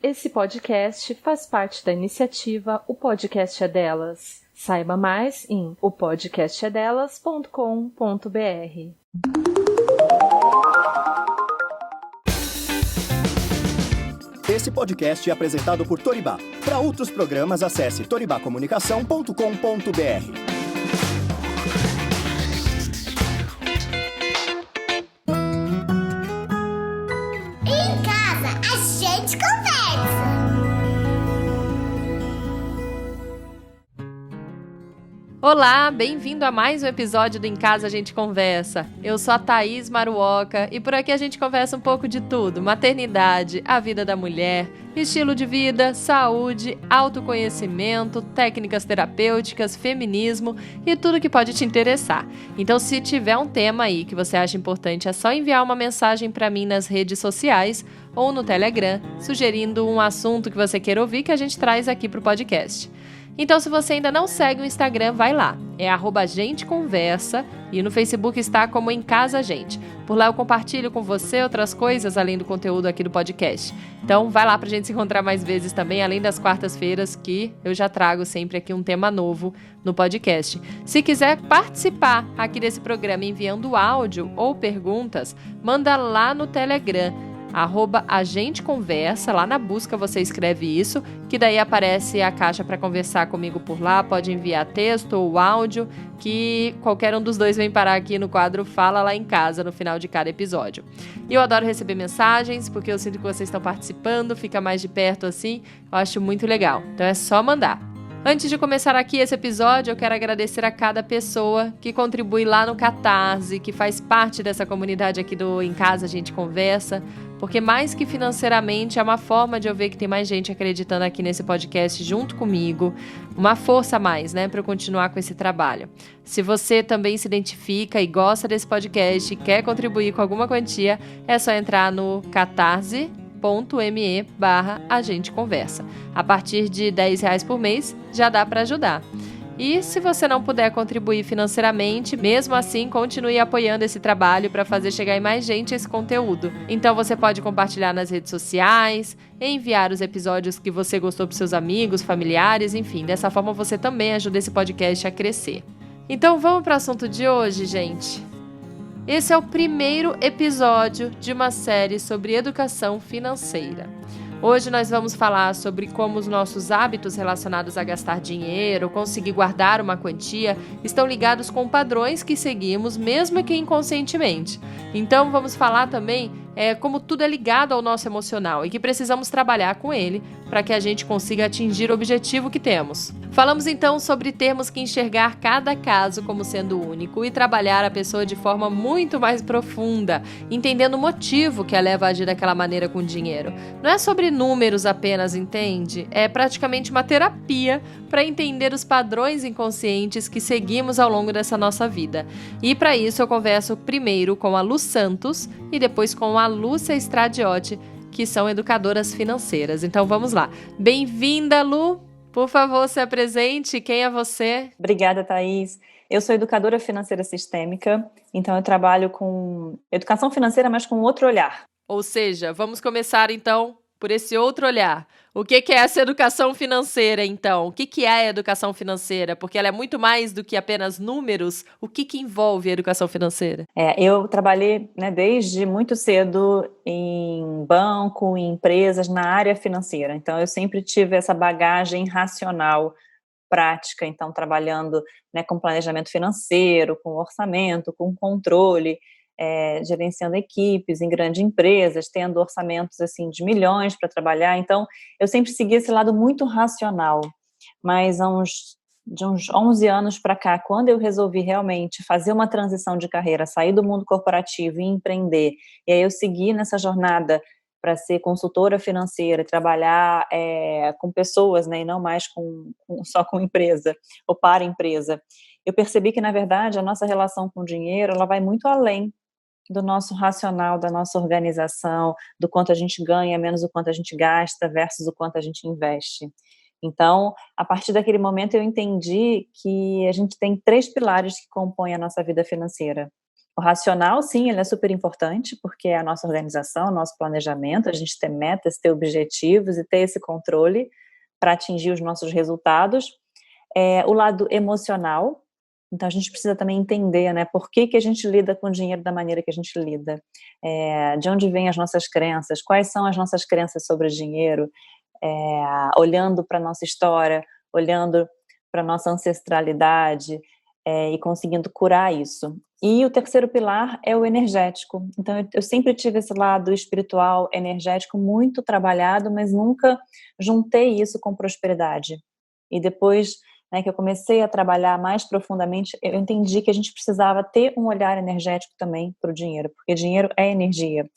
Esse podcast faz parte da iniciativa O Podcast é Delas. Saiba mais em opodcastedelas.com.br. Esse podcast é apresentado por Toribá. Para outros programas, acesse toribacomunicação.com.br. Olá, bem-vindo a mais um episódio do Em Casa a Gente Conversa. Eu sou a Thaís Maruoka e por aqui a gente conversa um pouco de tudo: maternidade, a vida da mulher, estilo de vida, saúde, autoconhecimento, técnicas terapêuticas, feminismo e tudo que pode te interessar. Então, se tiver um tema aí que você acha importante, é só enviar uma mensagem para mim nas redes sociais ou no Telegram, sugerindo um assunto que você queira ouvir que a gente traz aqui para o podcast. Então, se você ainda não segue o Instagram, vai lá. É @agenteconversa e no Facebook está como Em Casa a Gente. Por lá eu compartilho com você outras coisas além do conteúdo aqui do podcast. Então, vai lá pra gente se encontrar mais vezes também, além das quartas-feiras, que eu já trago sempre aqui um tema novo no podcast. Se quiser participar aqui desse programa enviando áudio ou perguntas, manda lá no Telegram. @agenteconversa, lá na busca você escreve isso, que daí aparece a caixa para conversar comigo por lá, pode enviar texto ou áudio, que qualquer um dos dois vem parar aqui no quadro Fala Lá em Casa, no final de cada episódio. E eu adoro receber mensagens, porque eu sinto que vocês estão participando, fica mais de perto assim, eu acho muito legal, então é só mandar. Antes de começar aqui esse episódio, eu quero agradecer a cada pessoa que contribui lá no Catarse, que faz parte dessa comunidade aqui do Em Casa a Gente Conversa, porque mais que financeiramente é uma forma de eu ver que tem mais gente acreditando aqui nesse podcast junto comigo, uma força a mais, né, para eu continuar com esse trabalho. Se você também se identifica e gosta desse podcast e quer contribuir com alguma quantia, é só entrar no catarse.me/agenteconversa. A partir de R$10 por mês já dá para ajudar. E se você não puder contribuir financeiramente, mesmo assim, continue apoiando esse trabalho para fazer chegar em mais gente esse conteúdo. Então você pode compartilhar nas redes sociais, enviar os episódios que você gostou para seus amigos, familiares, enfim. Dessa forma você também ajuda esse podcast a crescer. Então vamos para o assunto de hoje, gente. Esse é o primeiro episódio de uma série sobre educação financeira. Hoje nós vamos falar sobre como os nossos hábitos relacionados a gastar dinheiro, conseguir guardar uma quantia, estão ligados com padrões que seguimos, mesmo que inconscientemente. Então vamos falar também como tudo é ligado ao nosso emocional e que precisamos trabalhar com ele para que a gente consiga atingir o objetivo que temos. Falamos então sobre termos que enxergar cada caso como sendo único e trabalhar a pessoa de forma muito mais profunda, entendendo o motivo que a leva a agir daquela maneira com o dinheiro. Não é sobre números apenas, entende? É praticamente uma terapia para entender os padrões inconscientes que seguimos ao longo dessa nossa vida. E para isso eu converso primeiro com a Lu Santos e depois com a Lúcia Stradiotti, que são educadoras financeiras. Então vamos lá. Bem-vinda, Lu! Por favor, se apresente. Quem é você? Obrigada, Thaís. Eu sou educadora financeira sistêmica, então eu trabalho com educação financeira, mas com outro olhar. Ou seja, vamos começar então por esse outro olhar. O que é essa educação financeira, então? O que é a educação financeira? Porque ela é muito mais do que apenas números. O que envolve a educação financeira? Eu trabalhei, desde muito cedo em banco, em empresas, na área financeira. Então, eu sempre tive essa bagagem racional, prática. Então, trabalhando, com planejamento financeiro, com orçamento, com controle, gerenciando equipes em grandes empresas, tendo orçamentos assim de milhões para trabalhar. Então, eu sempre segui esse lado muito racional. Mas de uns 11 anos para cá, quando eu resolvi realmente fazer uma transição de carreira, sair do mundo corporativo e empreender, e aí eu segui nessa jornada para ser consultora financeira, trabalhar com pessoas, e não mais só com empresa ou para empresa, eu percebi que, na verdade, a nossa relação com o dinheiro, ela vai muito além do nosso racional, da nossa organização, do quanto a gente ganha, menos o quanto a gente gasta versus o quanto a gente investe. Então, a partir daquele momento eu entendi que a gente tem 3 pilares que compõem a nossa vida financeira. O racional, sim, ele é super importante, porque é a nossa organização, o nosso planejamento, a gente ter metas, ter objetivos e ter esse controle para atingir os nossos resultados. O lado emocional, então a gente precisa também entender, né, por que a gente lida com o dinheiro da maneira que a gente lida, de onde vêm as nossas crenças, quais são as nossas crenças sobre o dinheiro, olhando para a nossa história, olhando para a nossa ancestralidade, e conseguindo curar isso. E o terceiro pilar é o energético. Então, eu sempre tive esse lado espiritual, energético, muito trabalhado, mas nunca juntei isso com prosperidade. E depois, né, que eu comecei a trabalhar mais profundamente, eu entendi que a gente precisava ter um olhar energético também para o dinheiro, porque dinheiro é energia.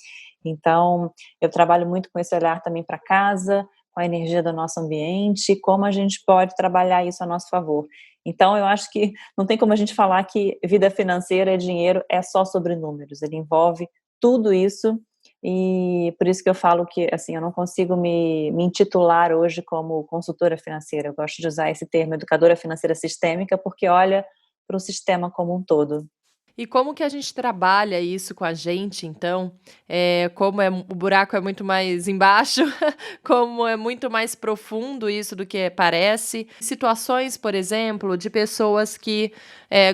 Então, eu trabalho muito com esse olhar também para casa, com a energia do nosso ambiente, como a gente pode trabalhar isso a nosso favor. Então, eu acho que não tem como a gente falar que vida financeira e dinheiro é só sobre números, ele envolve tudo isso, e por isso que eu falo que, assim, eu não consigo me intitular hoje como consultora financeira, eu gosto de usar esse termo, educadora financeira sistêmica, porque olha para o sistema como um todo. E como que a gente trabalha isso com a gente, então? Como o buraco é muito mais embaixo, como é muito mais profundo isso do que parece. Situações, por exemplo, de pessoas que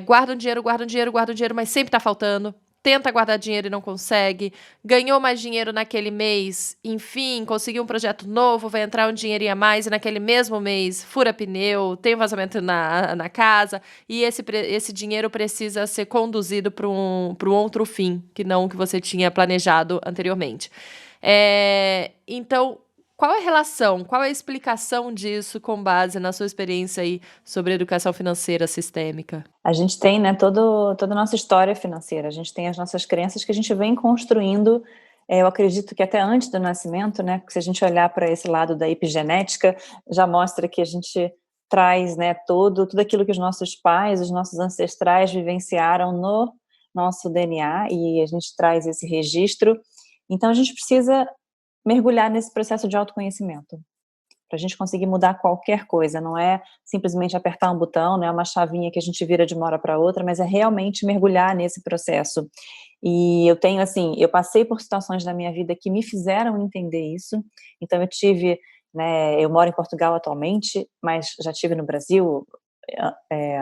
guardam dinheiro, guardam dinheiro, guardam dinheiro, mas sempre está faltando. Tenta guardar dinheiro e não consegue, ganhou mais dinheiro naquele mês, enfim, conseguiu um projeto novo, vai entrar um dinheirinho a mais e naquele mesmo mês fura pneu, tem um vazamento na casa e esse dinheiro precisa ser conduzido para um outro fim, que não o que você tinha planejado anteriormente. Então, qual é a relação, qual é a explicação disso com base na sua experiência aí sobre educação financeira sistêmica? A gente tem, né, toda a nossa história financeira, a gente tem as nossas crenças que a gente vem construindo, eu acredito que até antes do nascimento, né, porque se a gente olhar para esse lado da epigenética, já mostra que a gente traz, né, tudo aquilo que os nossos pais, os nossos ancestrais vivenciaram no nosso DNA, e a gente traz esse registro, então a gente precisa mergulhar nesse processo de autoconhecimento, para a gente conseguir mudar qualquer coisa, não é simplesmente apertar um botão, não é uma chavinha que a gente vira de uma hora para outra, mas é realmente mergulhar nesse processo. E eu tenho, assim, eu passei por situações da minha vida que me fizeram entender isso, então eu tive, né, eu moro em Portugal atualmente, mas já estive no Brasil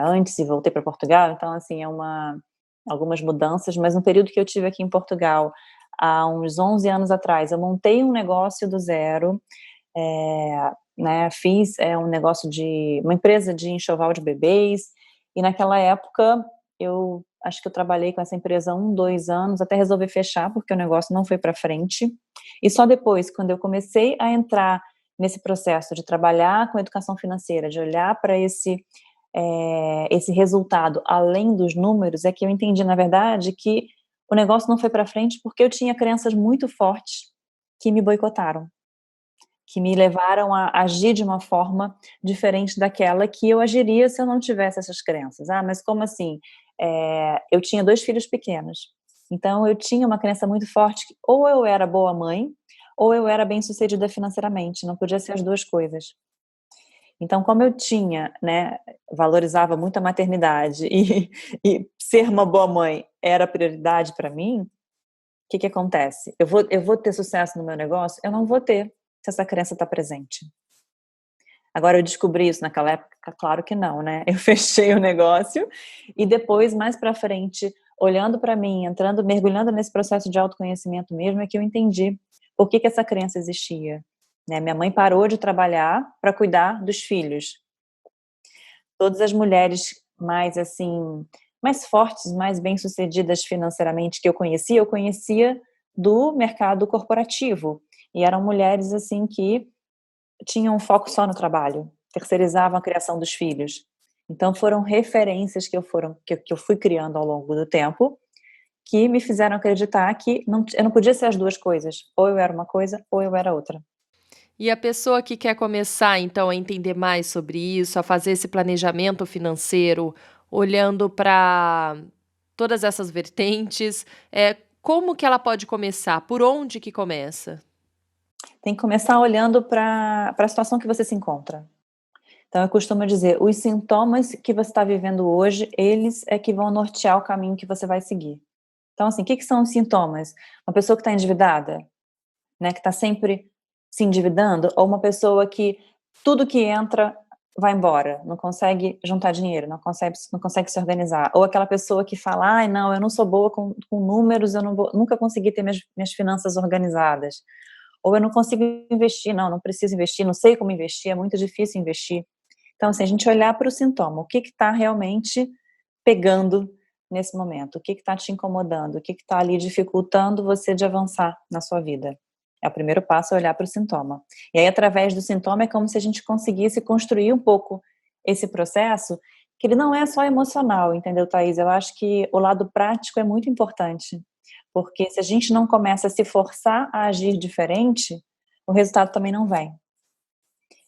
antes e voltei para Portugal, então, assim, algumas mudanças, mas no período que eu tive aqui em Portugal, há uns 11 anos atrás, eu montei um negócio do zero, né, fiz um negócio uma empresa de enxoval de bebês, e naquela época eu acho que eu trabalhei com essa empresa 2 anos, até resolver fechar, porque o negócio não foi para frente, e só depois, quando eu comecei a entrar nesse processo de trabalhar com educação financeira, de olhar para esse resultado além dos números, é que eu entendi, na verdade, que o negócio não foi para frente porque eu tinha crenças muito fortes que me boicotaram, que me levaram a agir de uma forma diferente daquela que eu agiria se eu não tivesse essas crenças. Mas como assim? Eu tinha 2 filhos pequenos, então eu tinha uma crença muito forte que ou eu era boa mãe, ou eu era bem-sucedida financeiramente, não podia ser as 2 coisas. Então, como eu tinha, né, valorizava muito a maternidade e ser uma boa mãe era prioridade para mim, o que acontece? Eu vou ter sucesso no meu negócio? Eu não vou ter, se essa crença está presente. Agora, eu descobri isso naquela época? Claro que não, né? Eu fechei o negócio e depois, mais para frente, olhando para mim, mergulhando nesse processo de autoconhecimento mesmo, é que eu entendi por que essa crença existia. Né? Minha mãe parou de trabalhar para cuidar dos filhos. Todas as mulheres mais, assim, mais fortes, mais bem-sucedidas financeiramente que eu conhecia do mercado corporativo. E eram mulheres, assim, que tinham um foco só no trabalho, terceirizavam a criação dos filhos. Então, foram referências que eu fui criando ao longo do tempo, que me fizeram acreditar que eu não podia ser as 2 coisas. Ou eu era uma coisa, ou eu era outra. E a pessoa que quer começar, então, a entender mais sobre isso, a fazer esse planejamento financeiro, olhando para todas essas vertentes, como que ela pode começar? Por onde que começa? Tem que começar olhando para a situação que você se encontra. Então, eu costumo dizer, os sintomas que você está vivendo hoje, eles é que vão nortear o caminho que você vai seguir. Então, assim, o que são os sintomas? Uma pessoa que está endividada, né, que está sempre se endividando, ou uma pessoa que tudo que entra vai embora, não consegue juntar dinheiro, não consegue se organizar, ou aquela pessoa que fala, ai, não, eu não sou boa com números, eu nunca consegui ter minhas finanças organizadas, ou eu não consigo investir, não preciso investir, não sei como investir, é muito difícil investir. Então, assim, a gente olhar para o sintoma, o que está realmente pegando nesse momento, o que está te incomodando, o que está ali dificultando você de avançar na sua vida. O primeiro passo é olhar para o sintoma. E aí, através do sintoma, é como se a gente conseguisse construir um pouco esse processo, que ele não é só emocional, entendeu, Thaís? Eu acho que o lado prático é muito importante, porque se a gente não começa a se forçar a agir diferente, o resultado também não vem.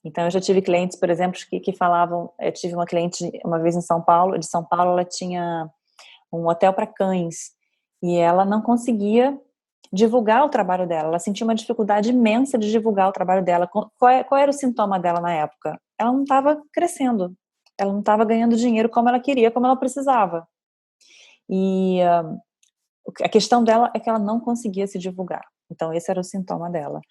Então, eu já tive clientes, por exemplo, que falavam, eu tive uma cliente uma vez de São Paulo, ela tinha um hotel para cães, e ela não conseguia divulgar o trabalho dela, ela sentia uma dificuldade imensa de divulgar o trabalho dela. Qual era o sintoma dela na época? Ela não estava crescendo, ela não estava ganhando dinheiro como ela queria, como ela precisava. E a questão dela é que ela não conseguia se divulgar. Então, esse era o sintoma dela.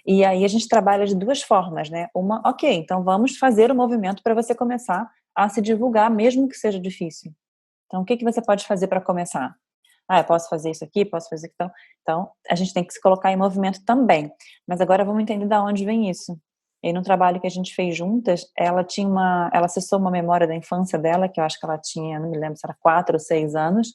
E aí a gente trabalha de duas formas, né? Uma, ok, então vamos fazer o movimento para você começar a se divulgar, mesmo que seja difícil. Então, o que você pode fazer para começar? Eu posso fazer isso aqui, posso fazer aquilo. Então, a gente tem que se colocar em movimento também. Mas agora vamos entender de onde vem isso. E no trabalho que a gente fez juntas, ela acessou uma memória da infância dela, que eu acho que ela tinha, não me lembro se era 4 ou 6 anos.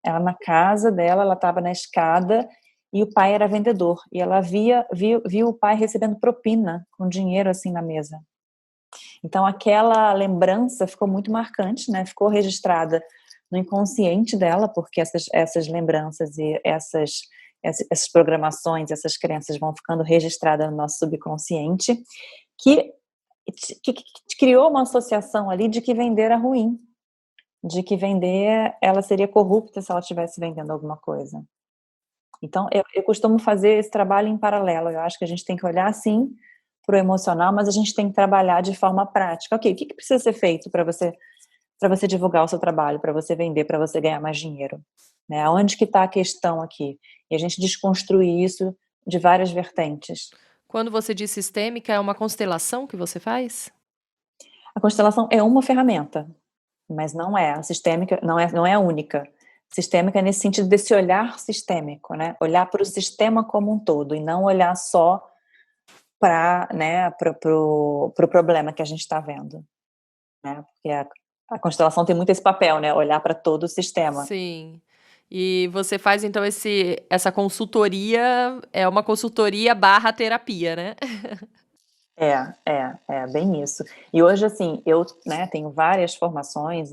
Ela na casa dela, ela estava na escada e o pai era vendedor. E ela viu o pai recebendo propina com dinheiro assim na mesa. Então, aquela lembrança ficou muito marcante, né? Ficou registrada no inconsciente dela, porque essas lembranças e essas programações, essas crenças vão ficando registradas no nosso subconsciente, que criou uma associação ali de que vender era ruim, de que vender, ela seria corrupta se ela estivesse vendendo alguma coisa. Então, eu costumo fazer esse trabalho em paralelo. Eu acho que a gente tem que olhar, sim, para o emocional, mas a gente tem que trabalhar de forma prática. Ok, o que precisa ser feito para você divulgar o seu trabalho, para você vender, para você ganhar mais dinheiro? Né? Onde que está a questão aqui? E a gente desconstruir isso de várias vertentes. Quando você diz sistêmica, é uma constelação que você faz? A constelação é uma ferramenta, mas não é a sistêmica, não é a única. Sistêmica nesse sentido desse olhar sistêmico, né? Olhar para o sistema como um todo e não olhar só para, né, pro problema que a gente está vendo, né? Porque a constelação tem muito esse papel, né? Olhar para todo o sistema. Sim. E você faz então essa consultoria, é uma consultoria barra terapia, né? É bem isso. E hoje, assim, eu, né, tenho várias formações,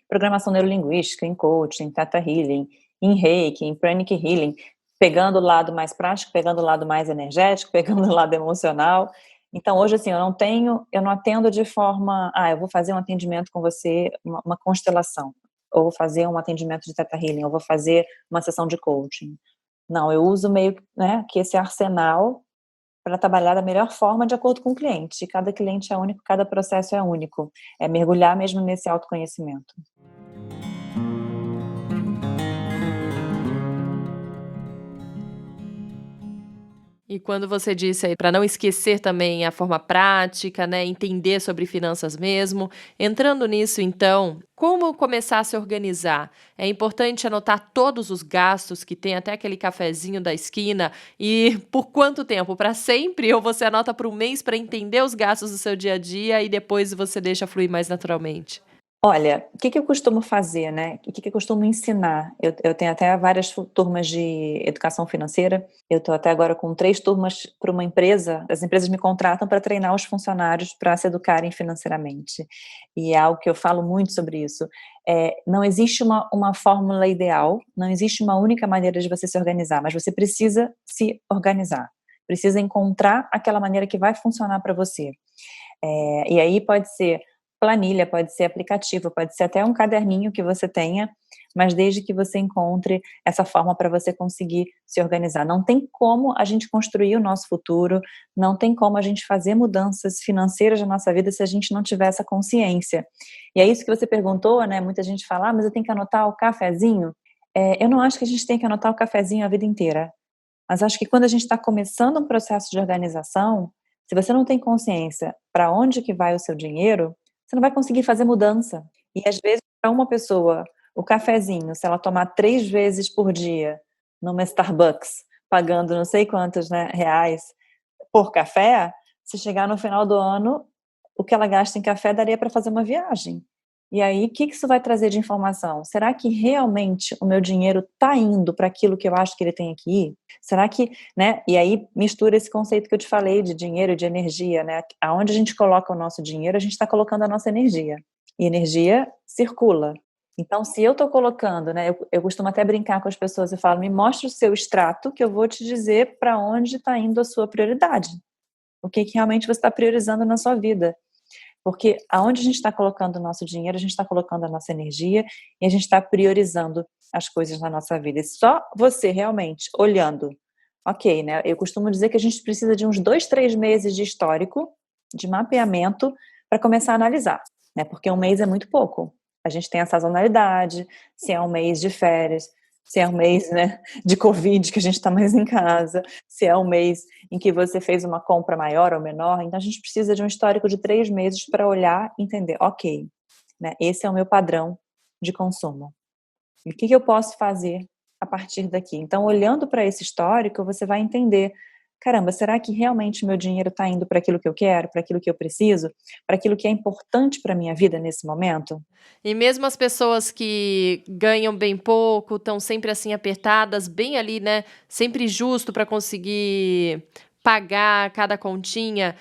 programação neurolinguística, em coaching, em Theta Healing, em Reiki, em Pranic Healing, pegando o lado mais prático, pegando o lado mais energético, pegando o lado emocional. Então, hoje, assim, eu não atendo de forma, eu vou fazer um atendimento com você, uma constelação, ou vou fazer um atendimento de Theta Healing, ou vou fazer uma sessão de coaching. Não, eu uso meio, né, que esse arsenal para trabalhar da melhor forma de acordo com o cliente. Cada cliente é único, cada processo é único. É mergulhar mesmo nesse autoconhecimento. E quando você disse aí para não esquecer também a forma prática, né, entender sobre finanças mesmo, entrando nisso então, como começar a se organizar? É importante anotar todos os gastos que tem, até aquele cafezinho da esquina, e por quanto tempo? Para sempre? Ou você anota por um mês para entender os gastos do seu dia a dia e depois você deixa fluir mais naturalmente? Olha, o que eu costumo fazer, né? O que eu costumo ensinar? Eu tenho até várias turmas de educação financeira. Eu estou até agora com 3 turmas para uma empresa. As empresas me contratam para treinar os funcionários para se educarem financeiramente. E é algo que eu falo muito sobre isso. Não existe uma fórmula ideal, não existe uma única maneira de você se organizar, mas você precisa se organizar. Precisa encontrar aquela maneira que vai funcionar para você. E aí pode ser planilha, pode ser aplicativo, pode ser até um caderninho que você tenha, mas desde que você encontre essa forma para você conseguir se organizar. Não tem como a gente construir o nosso futuro, não tem como a gente fazer mudanças financeiras na nossa vida se a gente não tiver essa consciência. E é isso que você perguntou, né? Muita gente fala, mas eu tenho que anotar o cafezinho. Eu não acho que a gente tem que anotar o cafezinho a vida inteira, mas acho que quando a gente está começando um processo de organização, se você não tem consciência para onde que vai o seu dinheiro, você não vai conseguir fazer mudança. E às vezes, para uma pessoa, o cafezinho, se ela tomar 3 vezes por dia numa Starbucks, pagando não sei quantos, né, reais por café, se chegar no final do ano, o que ela gasta em café daria para fazer uma viagem. E aí, o que isso vai trazer de informação? Será que realmente o meu dinheiro está indo para aquilo que eu acho que ele tem que ir? Será que, né? E aí mistura esse conceito que eu te falei de dinheiro e de energia, né? Aonde a gente coloca o nosso dinheiro, a gente está colocando a nossa energia. E energia circula. Então, se eu estou colocando, né? Eu costumo até brincar com as pessoas e falo, me mostra o seu extrato que eu vou te dizer para onde está indo a sua prioridade. O que realmente você está priorizando na sua vida. Porque aonde a gente está colocando o nosso dinheiro, a gente está colocando a nossa energia e a gente está priorizando as coisas na nossa vida. E só você realmente olhando, ok, né? Eu costumo dizer que a gente precisa de uns 2, 3 meses de histórico, de mapeamento, para começar a analisar, né? Porque um mês é muito pouco. A gente tem a sazonalidade, se é um mês de férias, se é um mês, né, de Covid, que a gente está mais em casa, se é um mês em que você fez uma compra maior ou menor. Então, a gente precisa de um histórico de 3 meses para olhar e entender, ok, né, esse é o meu padrão de consumo. E o que eu posso fazer a partir daqui? Então, olhando para esse histórico, você vai entender, caramba, será que realmente meu dinheiro está indo para aquilo que eu quero, para aquilo que eu preciso, para aquilo que é importante para a minha vida nesse momento? E mesmo as pessoas que ganham bem pouco, estão sempre assim apertadas, bem ali, né? Sempre justo para conseguir pagar cada continha,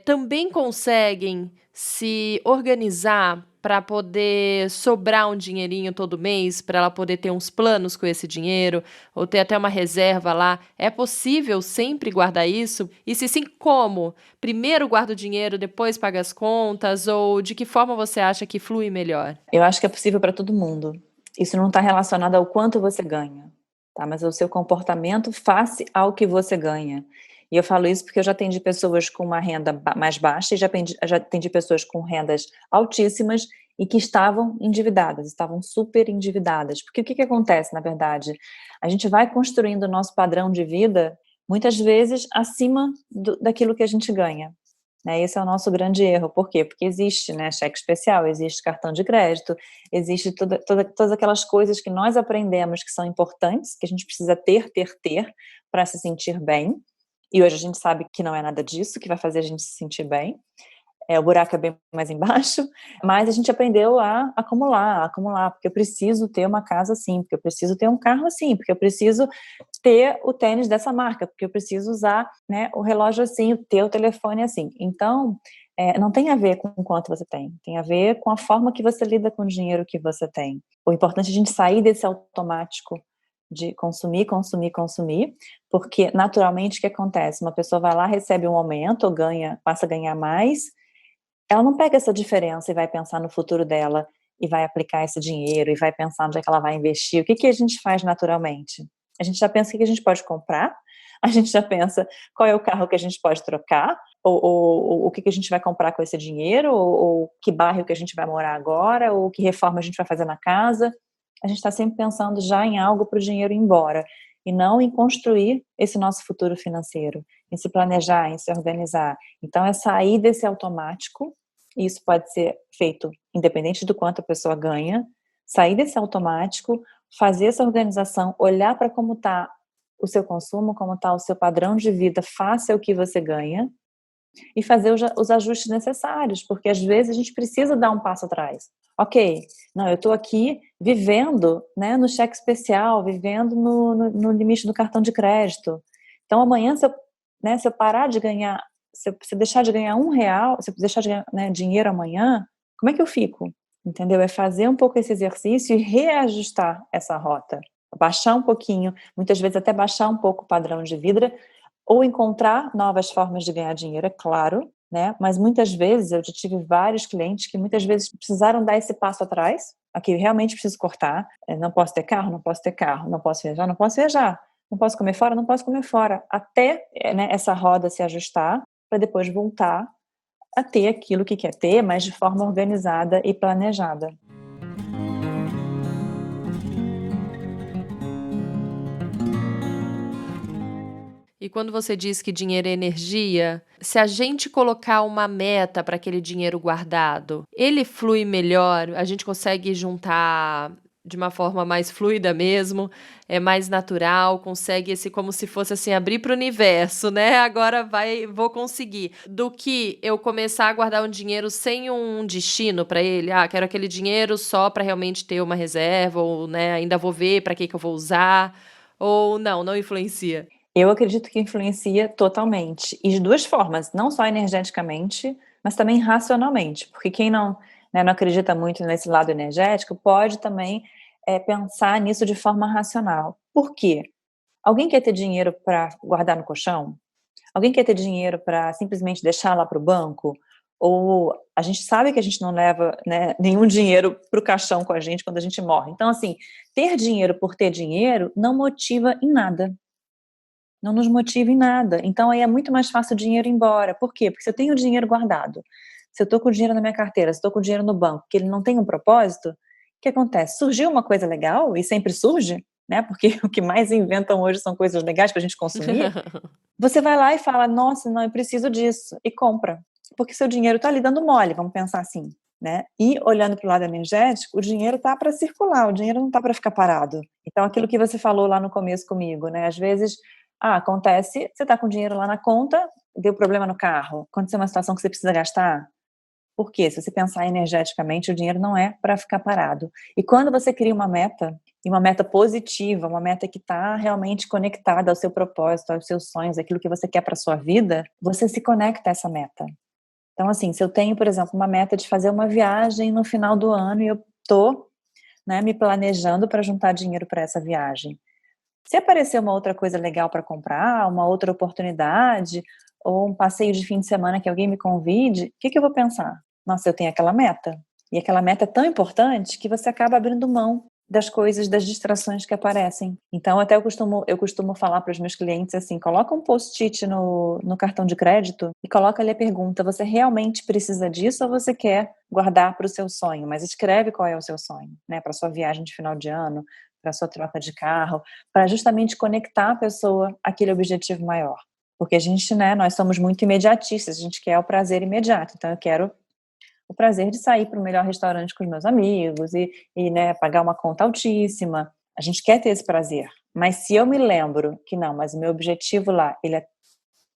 também conseguem se organizar para poder sobrar um dinheirinho todo mês, para ela poder ter uns planos com esse dinheiro, ou ter até uma reserva lá. É possível sempre guardar isso? E se sim, como? Primeiro guarda o dinheiro, depois paga as contas, ou de que forma você acha que flui melhor? Eu acho que é possível para todo mundo. Isso não está relacionado ao quanto você ganha, tá? Mas ao seu comportamento face ao que você ganha. E eu falo isso porque eu já atendi pessoas com uma renda mais baixa e já atendi pessoas com rendas altíssimas e que estavam endividadas, estavam super endividadas. Porque o que acontece, na verdade? A gente vai construindo o nosso padrão de vida, muitas vezes, acima daquilo que a gente ganha. Né, esse é o nosso grande erro. Por quê? Porque existe, né, cheque especial, existe cartão de crédito, existe todas aquelas coisas que nós aprendemos que são importantes, que a gente precisa ter para se sentir bem. E hoje a gente sabe que não é nada disso que vai fazer a gente se sentir bem. O buraco é bem mais embaixo, mas a gente aprendeu a acumular, porque eu preciso ter uma casa assim, porque eu preciso ter um carro assim, porque eu preciso ter o tênis dessa marca, porque eu preciso usar, né, o relógio assim, ter o telefone assim. Então, não tem a ver com o quanto você tem a ver com a forma que você lida com o dinheiro que você tem. O importante é a gente sair desse automático de consumir, porque naturalmente o que acontece? Uma pessoa vai lá, recebe um aumento, ou passa a ganhar mais, ela não pega essa diferença e vai pensar no futuro dela, e vai aplicar esse dinheiro, e vai pensar onde é que ela vai investir. O que a gente faz naturalmente? A gente já pensa o que a gente pode comprar, a gente já pensa qual é o carro que a gente pode trocar, ou o que a gente vai comprar com esse dinheiro, ou que bairro que a gente vai morar agora, ou que reforma a gente vai fazer na casa. A gente está sempre pensando já em algo para o dinheiro ir embora, e não em construir esse nosso futuro financeiro, em se planejar, em se organizar. Então, é sair desse automático, e isso pode ser feito independente do quanto a pessoa ganha, sair desse automático, fazer essa organização, olhar para como está o seu consumo, como está o seu padrão de vida face ao que você ganha, e fazer os ajustes necessários, porque às vezes a gente precisa dar um passo atrás. Ok, não, eu estou aqui vivendo, né, no cheque especial, vivendo no limite do cartão de crédito. Então amanhã, se eu parar de ganhar, se eu deixar de ganhar R$1, se eu deixar de ganhar, né, dinheiro amanhã, como é que eu fico? Entendeu? É fazer um pouco esse exercício e reajustar essa rota. Baixar um pouquinho, muitas vezes até baixar um pouco o padrão de vida, ou encontrar novas formas de ganhar dinheiro, é claro, né? Mas muitas vezes, eu já tive vários clientes que muitas vezes precisaram dar esse passo atrás, aqui realmente preciso cortar, não posso ter carro, não posso ter carro, não posso viajar, não posso viajar, não posso comer fora, não posso comer fora, até, né, essa roda se ajustar, para depois voltar a ter aquilo que quer ter, mas de forma organizada e planejada. E quando você diz que dinheiro é energia, se a gente colocar uma meta para aquele dinheiro guardado, ele flui melhor, a gente consegue juntar de uma forma mais fluida mesmo, é mais natural, consegue esse como se fosse assim abrir para o universo, né? Agora vou conseguir. Do que eu começar a guardar um dinheiro sem um destino para ele, quero aquele dinheiro só para realmente ter uma reserva ou, né, ainda vou ver para que eu vou usar, ou não influencia. Eu acredito que influencia totalmente. E de duas formas, não só energeticamente, mas também racionalmente. Porque quem não, né, não acredita muito nesse lado energético pode também pensar nisso de forma racional. Por quê? Alguém quer ter dinheiro para guardar no colchão? Alguém quer ter dinheiro para simplesmente deixar lá para o banco? Ou a gente sabe que a gente não leva, né, nenhum dinheiro para o caixão com a gente quando a gente morre. Então, assim, ter dinheiro por ter dinheiro não motiva em nada. Não nos motiva em nada. Então aí é muito mais fácil o dinheiro ir embora. Por quê? Porque se eu tenho o dinheiro guardado, se eu estou com o dinheiro na minha carteira, se eu estou com o dinheiro no banco, que ele não tem um propósito, o que acontece? Surgiu uma coisa legal, e sempre surge, né? Porque o que mais inventam hoje são coisas legais para a gente consumir. Você vai lá e fala, nossa, não, eu preciso disso, e compra. Porque seu dinheiro está ali dando mole, vamos pensar assim, né? E olhando para o lado energético, o dinheiro está para circular, o dinheiro não está para ficar parado. Então aquilo que você falou lá no começo comigo, né? Às vezes acontece, você está com dinheiro lá na conta, deu problema no carro, aconteceu uma situação que você precisa gastar. Por quê? Se você pensar energeticamente, o dinheiro não é para ficar parado. E quando você cria uma meta, e uma meta positiva, uma meta que está realmente conectada ao seu propósito, aos seus sonhos, aquilo que você quer para sua vida, você se conecta a essa meta. Então, assim, se eu tenho, por exemplo, uma meta de fazer uma viagem no final do ano e eu estou, né, me planejando para juntar dinheiro para essa viagem, se aparecer uma outra coisa legal para comprar, uma outra oportunidade, ou um passeio de fim de semana que alguém me convide, o que eu vou pensar? Nossa, eu tenho aquela meta. E aquela meta é tão importante que você acaba abrindo mão das coisas, das distrações que aparecem. Então, até eu costumo falar para os meus clientes assim, coloca um post-it no cartão de crédito e coloca ali a pergunta, você realmente precisa disso ou você quer guardar para o seu sonho? Mas escreve qual é o seu sonho, né? Para a sua viagem de final de ano, para a sua troca de carro, para justamente conectar a pessoa àquele objetivo maior. Porque a gente, né, nós somos muito imediatistas, a gente quer o prazer imediato. Então eu quero o prazer de sair para o melhor restaurante com os meus amigos e né, pagar uma conta altíssima. A gente quer ter esse prazer. Mas se eu me lembro que não, mas o meu objetivo lá, ele é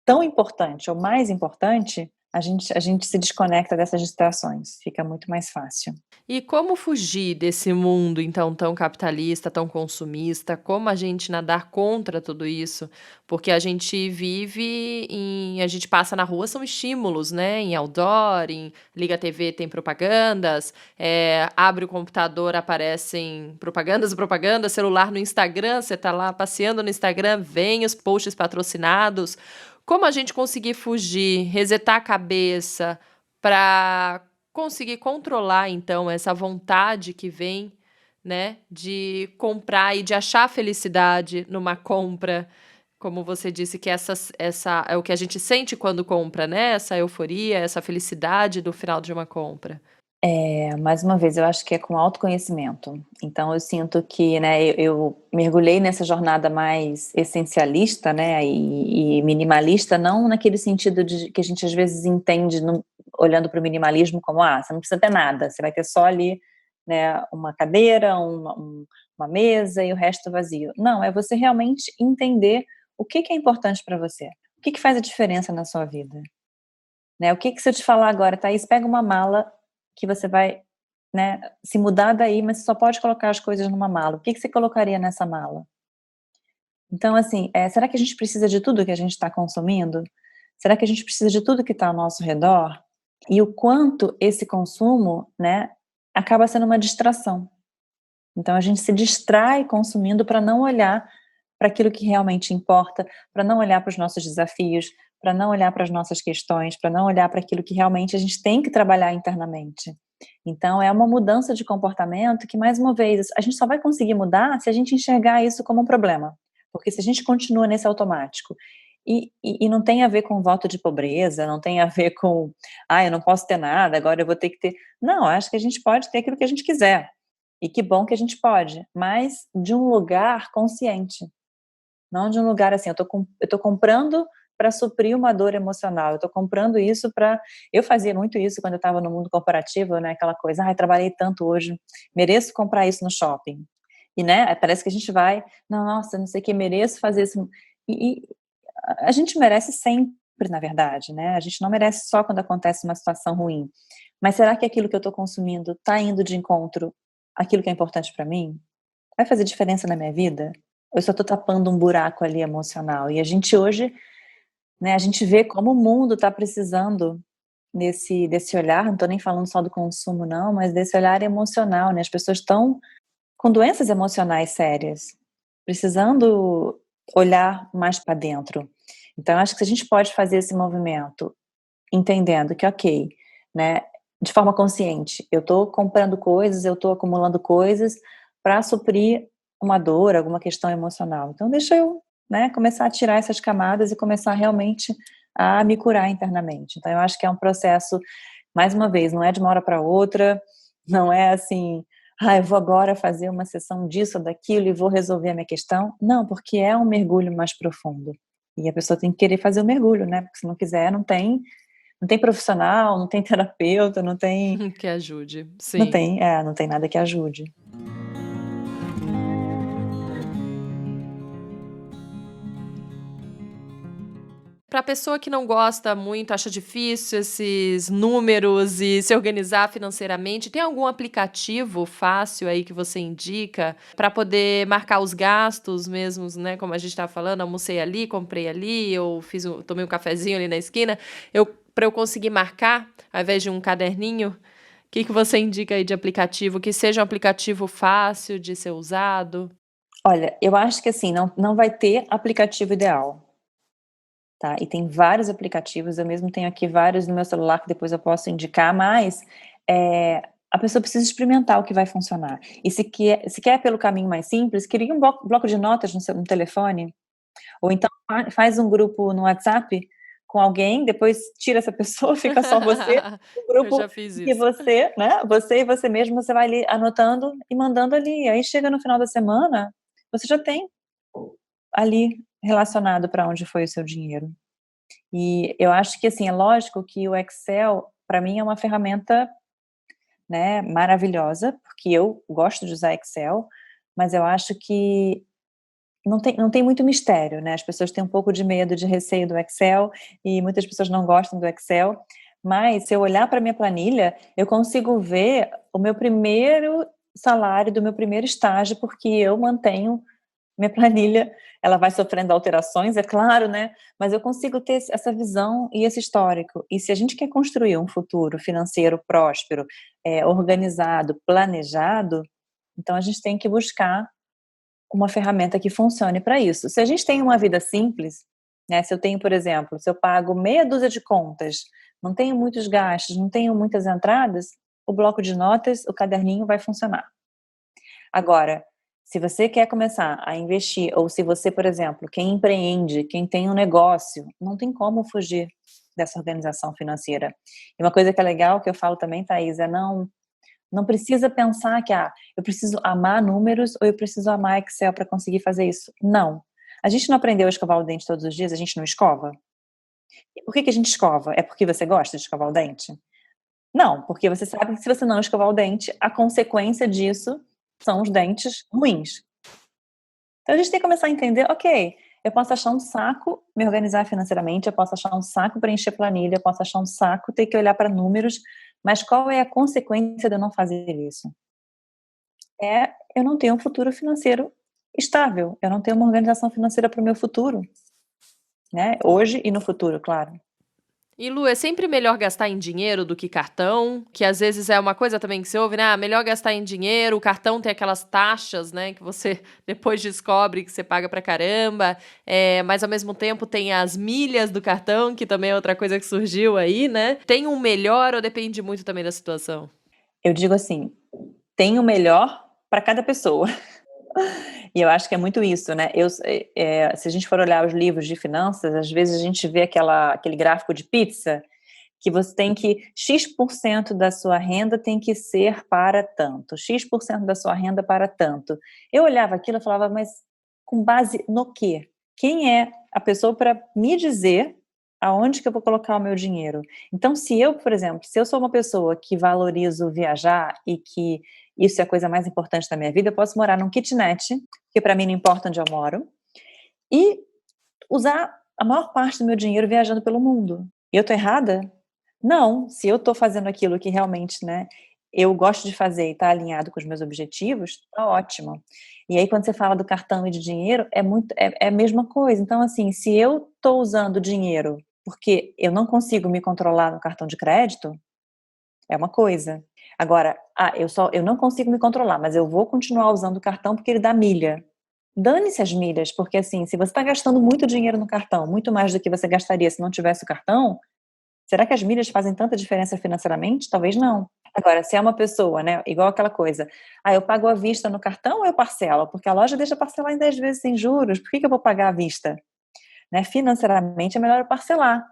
tão importante ou mais importante, a gente se desconecta dessas distrações. Fica muito mais fácil. E como fugir desse mundo, então, tão capitalista, tão consumista? Como a gente nadar contra tudo isso? Porque a gente a gente passa na rua, são estímulos, né? Em outdoor, liga a TV, tem propagandas, abre o computador, aparecem propagandas, celular no Instagram, você tá lá passeando no Instagram, vem os posts patrocinados. Como a gente conseguir fugir, resetar a cabeça para conseguir controlar, então, essa vontade que vem, né, de comprar e de achar felicidade numa compra, como você disse, que essa é o que a gente sente quando compra, né? Essa euforia, essa felicidade do final de uma compra. Mais uma vez, eu acho que é com autoconhecimento. Então eu sinto que, né, eu mergulhei nessa jornada mais essencialista, né, e minimalista, não naquele sentido de que a gente às vezes entende olhando para o minimalismo como, você não precisa ter nada, você vai ter só ali, né, uma cadeira, uma mesa e o resto vazio. Não, é você realmente entender o que é importante para você, o que faz a diferença na sua vida. Né, o que se eu te falar agora, Thaís, pega uma mala que você vai, né, se mudar daí, mas você só pode colocar as coisas numa mala. O que você colocaria nessa mala? Então, assim, será que a gente precisa de tudo que a gente está consumindo? Será que a gente precisa de tudo que está ao nosso redor? E o quanto esse consumo, né, acaba sendo uma distração. Então, a gente se distrai consumindo para não olhar para aquilo que realmente importa, para não olhar para os nossos desafios, para não olhar para as nossas questões, para não olhar para aquilo que realmente a gente tem que trabalhar internamente. Então, é uma mudança de comportamento que, mais uma vez, a gente só vai conseguir mudar se a gente enxergar isso como um problema. Porque se a gente continua nesse automático, e não tem a ver com voto de pobreza, não tem a ver com, eu não posso ter nada, agora eu vou ter que ter. Não, acho que a gente pode ter aquilo que a gente quiser. E que bom que a gente pode, mas de um lugar consciente. Não de um lugar assim, eu tô comprando para suprir uma dor emocional, eu tô comprando isso para... Eu fazia muito isso quando eu estava no mundo corporativo, né, aquela coisa, trabalhei tanto hoje, mereço comprar isso no shopping. E, né, parece que a gente vai, não, nossa, não sei o que, mereço fazer isso. E a gente merece sempre, na verdade, né, a gente não merece só quando acontece uma situação ruim. Mas será que aquilo que eu tô consumindo tá indo de encontro àquilo que é importante para mim? Vai fazer diferença na minha vida? Ou eu só tô tapando um buraco ali emocional? E a gente hoje, né, a gente vê como o mundo está precisando desse olhar, não estou nem falando só do consumo não, mas desse olhar emocional, né, as pessoas estão com doenças emocionais sérias, precisando olhar mais para dentro. Então acho que se a gente pode fazer esse movimento, entendendo que ok, né, de forma consciente, eu estou comprando coisas, eu estou acumulando coisas para suprir uma dor, alguma questão emocional, então deixa eu, né, começar a tirar essas camadas e começar realmente a me curar internamente. Então eu acho que é um processo, mais uma vez, não é de uma hora para outra, não é assim, eu vou agora fazer uma sessão disso ou daquilo e vou resolver a minha questão. Não, porque é um mergulho mais profundo. E a pessoa tem que querer fazer o mergulho, né? Porque se não quiser, não tem profissional, não tem terapeuta, não tem... Que ajude, Não sim. tem, não tem nada que ajude. Para pessoa que não gosta muito, acha difícil esses números e se organizar financeiramente, tem algum aplicativo fácil aí que você indica para poder marcar os gastos mesmos, né? Como a gente estava falando, almocei ali, comprei ali, eu tomei um cafezinho ali na esquina, para eu conseguir marcar, ao invés de um caderninho, o que você indica aí de aplicativo que seja um aplicativo fácil de ser usado? Olha, eu acho que assim, não vai ter aplicativo ideal. Tá? E tem vários aplicativos, eu mesmo tenho aqui vários no meu celular que depois eu posso indicar, mas a pessoa precisa experimentar o que vai funcionar. E se quer pelo caminho mais simples, cria um bloco de notas no telefone, ou então faz um grupo no WhatsApp com alguém, depois tira essa pessoa, fica só você, um Eu grupo já fiz que isso. você, né, você e você mesmo, você vai ali anotando e mandando ali, aí chega no final da semana, você já tem ali relacionado para onde foi o seu dinheiro. E eu acho que, assim, é lógico que o Excel, para mim, é uma ferramenta, né, maravilhosa, porque eu gosto de usar Excel, mas eu acho que não tem muito mistério, né, as pessoas têm um pouco de medo, de receio do Excel, e muitas pessoas não gostam do Excel, mas se eu olhar para minha planilha, eu consigo ver o meu primeiro salário do meu primeiro estágio, porque eu mantenho minha planilha, ela vai sofrendo alterações, é claro, né, mas eu consigo ter essa visão e esse histórico. E se a gente quer construir um futuro financeiro próspero, organizado, planejado, então a gente tem que buscar uma ferramenta que funcione para isso. Se a gente tem uma vida simples, né, se eu tenho, por exemplo, se eu pago meia dúzia de contas, não tenho muitos gastos, não tenho muitas entradas, o bloco de notas, o caderninho vai funcionar. Agora, se você quer começar a investir, ou se você, por exemplo, quem empreende, quem tem um negócio, não tem como fugir dessa organização financeira. E uma coisa que é legal, que eu falo também, Thaís, não precisa pensar que, eu preciso amar números ou eu preciso amar Excel para conseguir fazer isso. Não. A gente não aprendeu a escovar o dente todos os dias, a gente não escova? E por que a gente escova? É porque você gosta de escovar o dente? Não, porque você sabe que se você não escovar o dente, a consequência disso são os dentes ruins. Então a gente tem que começar a entender, ok, eu posso achar um saco me organizar financeiramente, eu posso achar um saco preencher planilha, eu posso achar um saco ter que olhar para números, mas qual é a consequência de eu não fazer isso? Eu não tenho um futuro financeiro estável, eu não tenho uma organização financeira para o meu futuro, né? Hoje e no futuro, claro. E Lu, é sempre melhor gastar em dinheiro do que cartão, que às vezes é uma coisa também que você ouve, né? Melhor gastar em dinheiro, o cartão tem aquelas taxas, né? Que você depois descobre que você paga pra caramba, mas ao mesmo tempo tem as milhas do cartão, que também é outra coisa que surgiu aí, né? Tem um melhor ou depende muito também da situação? Eu digo assim, tem o melhor para cada pessoa. E eu acho que é muito isso, né? Se a gente for olhar os livros de finanças, às vezes a gente vê aquele gráfico de pizza, que você tem que, X% da sua renda tem que ser para tanto, X% da sua renda para tanto. Eu olhava aquilo e falava, mas com base no quê? quem é a pessoa para me dizer aonde que eu vou colocar o meu dinheiro. Então, se eu, por exemplo, se eu sou uma pessoa que valorizo viajar e que isso é a coisa mais importante da minha vida, eu posso morar num kitnet, porque para mim não importa onde eu moro, e usar a maior parte do meu dinheiro viajando pelo mundo. E eu tô errada? Não, se eu tô fazendo aquilo que realmente, né, eu gosto de fazer e tá alinhado com os meus objetivos, tá ótimo. E aí quando você fala do cartão e de dinheiro, é a mesma coisa. Então assim, se eu tô usando dinheiro porque eu não consigo me controlar no cartão de crédito, é uma coisa. Agora, eu não consigo me controlar, mas eu vou continuar usando o cartão porque ele dá milha. Dane-se as milhas, porque assim, se você está gastando muito dinheiro no cartão, muito mais do que você gastaria se não tivesse o cartão, será que as milhas fazem tanta diferença financeiramente? Talvez não. Agora, se é uma pessoa, né, igual aquela coisa, eu pago à vista no cartão ou eu parcelo? Porque a loja deixa parcelar em 10 vezes sem juros, por que eu vou pagar à vista? Né, financeiramente é melhor eu parcelar.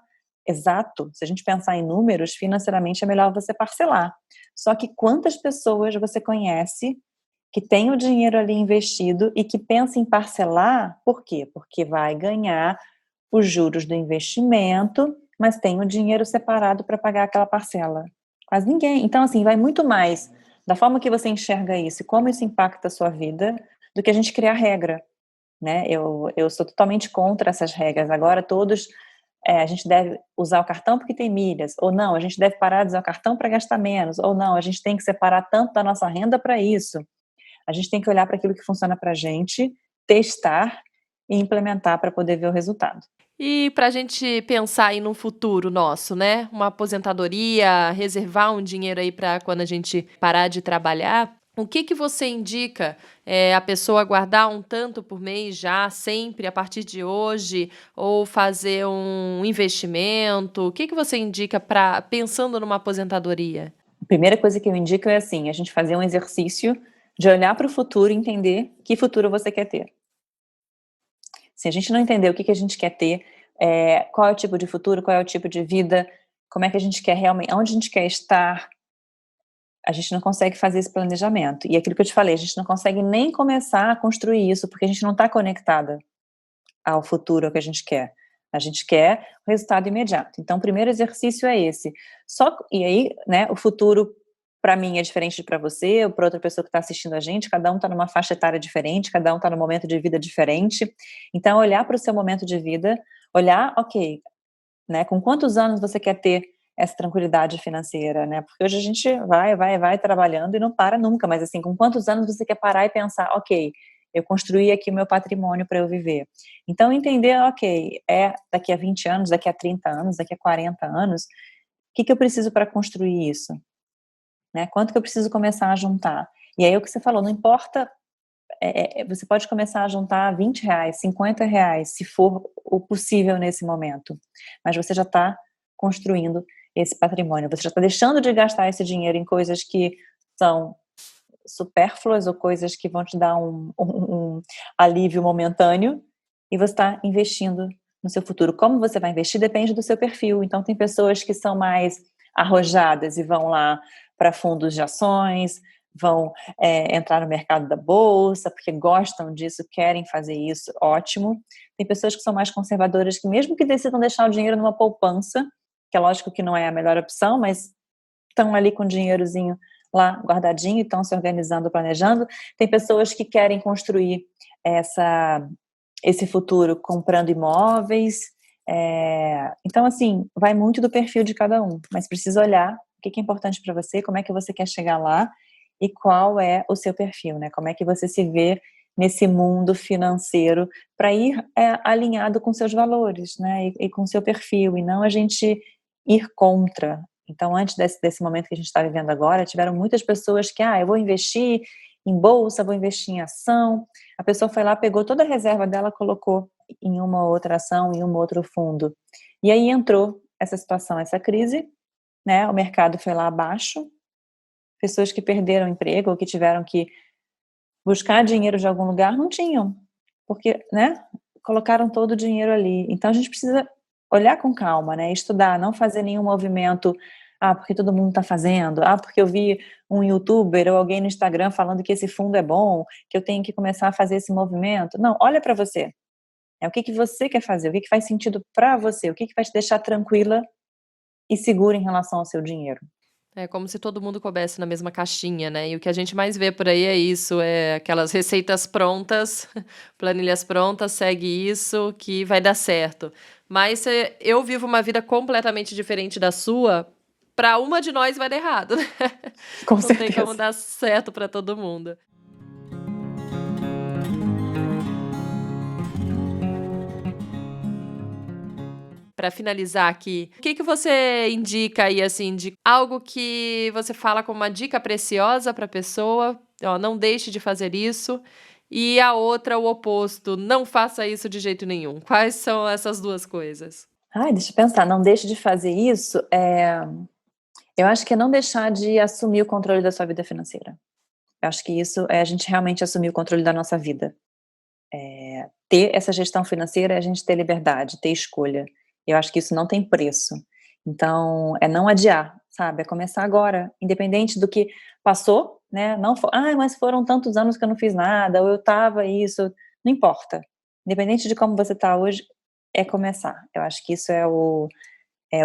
Exato, se a gente pensar em números, financeiramente é melhor você parcelar. Só que quantas pessoas você conhece que tem o dinheiro ali investido e que pensa em parcelar, por quê? Porque vai ganhar os juros do investimento, mas tem o dinheiro separado para pagar aquela parcela. Quase ninguém. Então, assim, vai muito mais da forma que você enxerga isso e como isso impacta a sua vida, do que a gente criar regra, né? Eu sou totalmente contra essas regras. Agora todos, a gente deve usar o cartão porque tem milhas, ou não, a gente deve parar de usar o cartão para gastar menos, ou não, a gente tem que separar tanto da nossa renda para isso. A gente tem que olhar para aquilo que funciona para a gente, testar e implementar para poder ver o resultado. E para a gente pensar aí no futuro nosso, né? Uma aposentadoria, reservar um dinheiro aí para quando a gente parar de trabalhar. O que você indica a pessoa guardar um tanto por mês já, sempre, a partir de hoje, ou fazer um investimento? O que você indica para pensando numa aposentadoria? A primeira coisa que eu indico é assim, a gente fazer um exercício de olhar para o futuro e entender que futuro você quer ter. Se a gente não entender o que a gente quer ter, qual é o tipo de futuro, qual é o tipo de vida, como é que a gente quer realmente, onde a gente quer estar, a gente não consegue fazer esse planejamento. E aquilo que eu te falei, a gente não consegue nem começar a construir isso, porque a gente não está conectada ao futuro, ao que a gente quer. A gente quer o resultado imediato. Então, o primeiro exercício é esse. E aí, né, o futuro para mim é diferente de para você, ou para outra pessoa que está assistindo a gente, cada um está numa faixa etária diferente, cada um está num momento de vida diferente. Então, olhar para o seu momento de vida, olhar, ok, né, com quantos anos você quer ter essa tranquilidade financeira, né? Porque hoje a gente vai trabalhando e não para nunca, mas assim, com quantos anos você quer parar e pensar, ok, eu construí aqui o meu patrimônio para eu viver. Então, entender, ok, daqui a 20 anos, daqui a 30 anos, daqui a 40 anos, o que eu preciso para construir isso? Né? Quanto que eu preciso começar a juntar? E aí o que você falou, não importa, você pode começar a juntar R$20, R$50, se for o possível nesse momento, mas você já está construindo esse patrimônio, você já está deixando de gastar esse dinheiro em coisas que são supérfluas ou coisas que vão te dar um alívio momentâneo, e você está investindo no seu futuro. Como você vai investir depende do seu perfil. Então tem pessoas que são mais arrojadas e vão lá para fundos de ações, vão entrar no mercado da bolsa, porque gostam disso, querem fazer isso, ótimo. Tem pessoas que são mais conservadoras, que mesmo que decidam deixar o dinheiro numa poupança, que é lógico que não é a melhor opção, mas estão ali com o dinheirozinho lá guardadinho, estão se organizando, planejando. Tem pessoas que querem construir esse futuro comprando imóveis. Então, assim, vai muito do perfil de cada um, mas precisa olhar o que é importante para você, como é que você quer chegar lá e qual é o seu perfil, né? Como é que você se vê nesse mundo financeiro para ir alinhado com seus valores, né? E com seu perfil, e não a gente ir contra. Então, antes desse momento que a gente está vivendo agora, tiveram muitas pessoas que, eu vou investir em bolsa, vou investir em ação. A pessoa foi lá, pegou toda a reserva dela, colocou em uma outra ação, em um outro fundo. E aí entrou essa situação, essa crise, né? O mercado foi lá abaixo, pessoas que perderam o emprego ou que tiveram que buscar dinheiro de algum lugar, não tinham, porque, né? Colocaram todo o dinheiro ali. Então, a gente precisa olhar com calma, né? Estudar, não fazer nenhum movimento, porque todo mundo está fazendo, porque eu vi um youtuber ou alguém no Instagram falando que esse fundo é bom, que eu tenho que começar a fazer esse movimento. Não, olha para você. O que você quer fazer? O que faz sentido para você? O que vai te deixar tranquila e segura em relação ao seu dinheiro? É como se todo mundo coubesse na mesma caixinha, né? E o que a gente mais vê por aí é isso, é aquelas receitas prontas, planilhas prontas, segue isso que vai dar certo. Mas eu vivo uma vida completamente diferente da sua, para uma de nós vai dar errado, né? Com Não certeza. tem como dar certo para todo mundo. Para finalizar aqui, o que você indica aí, assim, de algo que você fala como uma dica preciosa para a pessoa? Ó, não deixe de fazer isso. E a outra, o oposto, não faça isso de jeito nenhum. Quais são essas duas coisas? Deixa eu pensar, não deixe de fazer isso. Eu acho que é não deixar de assumir o controle da sua vida financeira. Eu acho que isso é a gente realmente assumir o controle da nossa vida. Ter essa gestão financeira é a gente ter liberdade, ter escolha. Eu acho que isso não tem preço. Então, é não adiar, sabe? É começar agora, independente do que passou, né? Não mas foram tantos anos que eu não fiz nada, ou eu tava isso, não importa. Independente de como você tá hoje, é começar. Eu acho que isso é o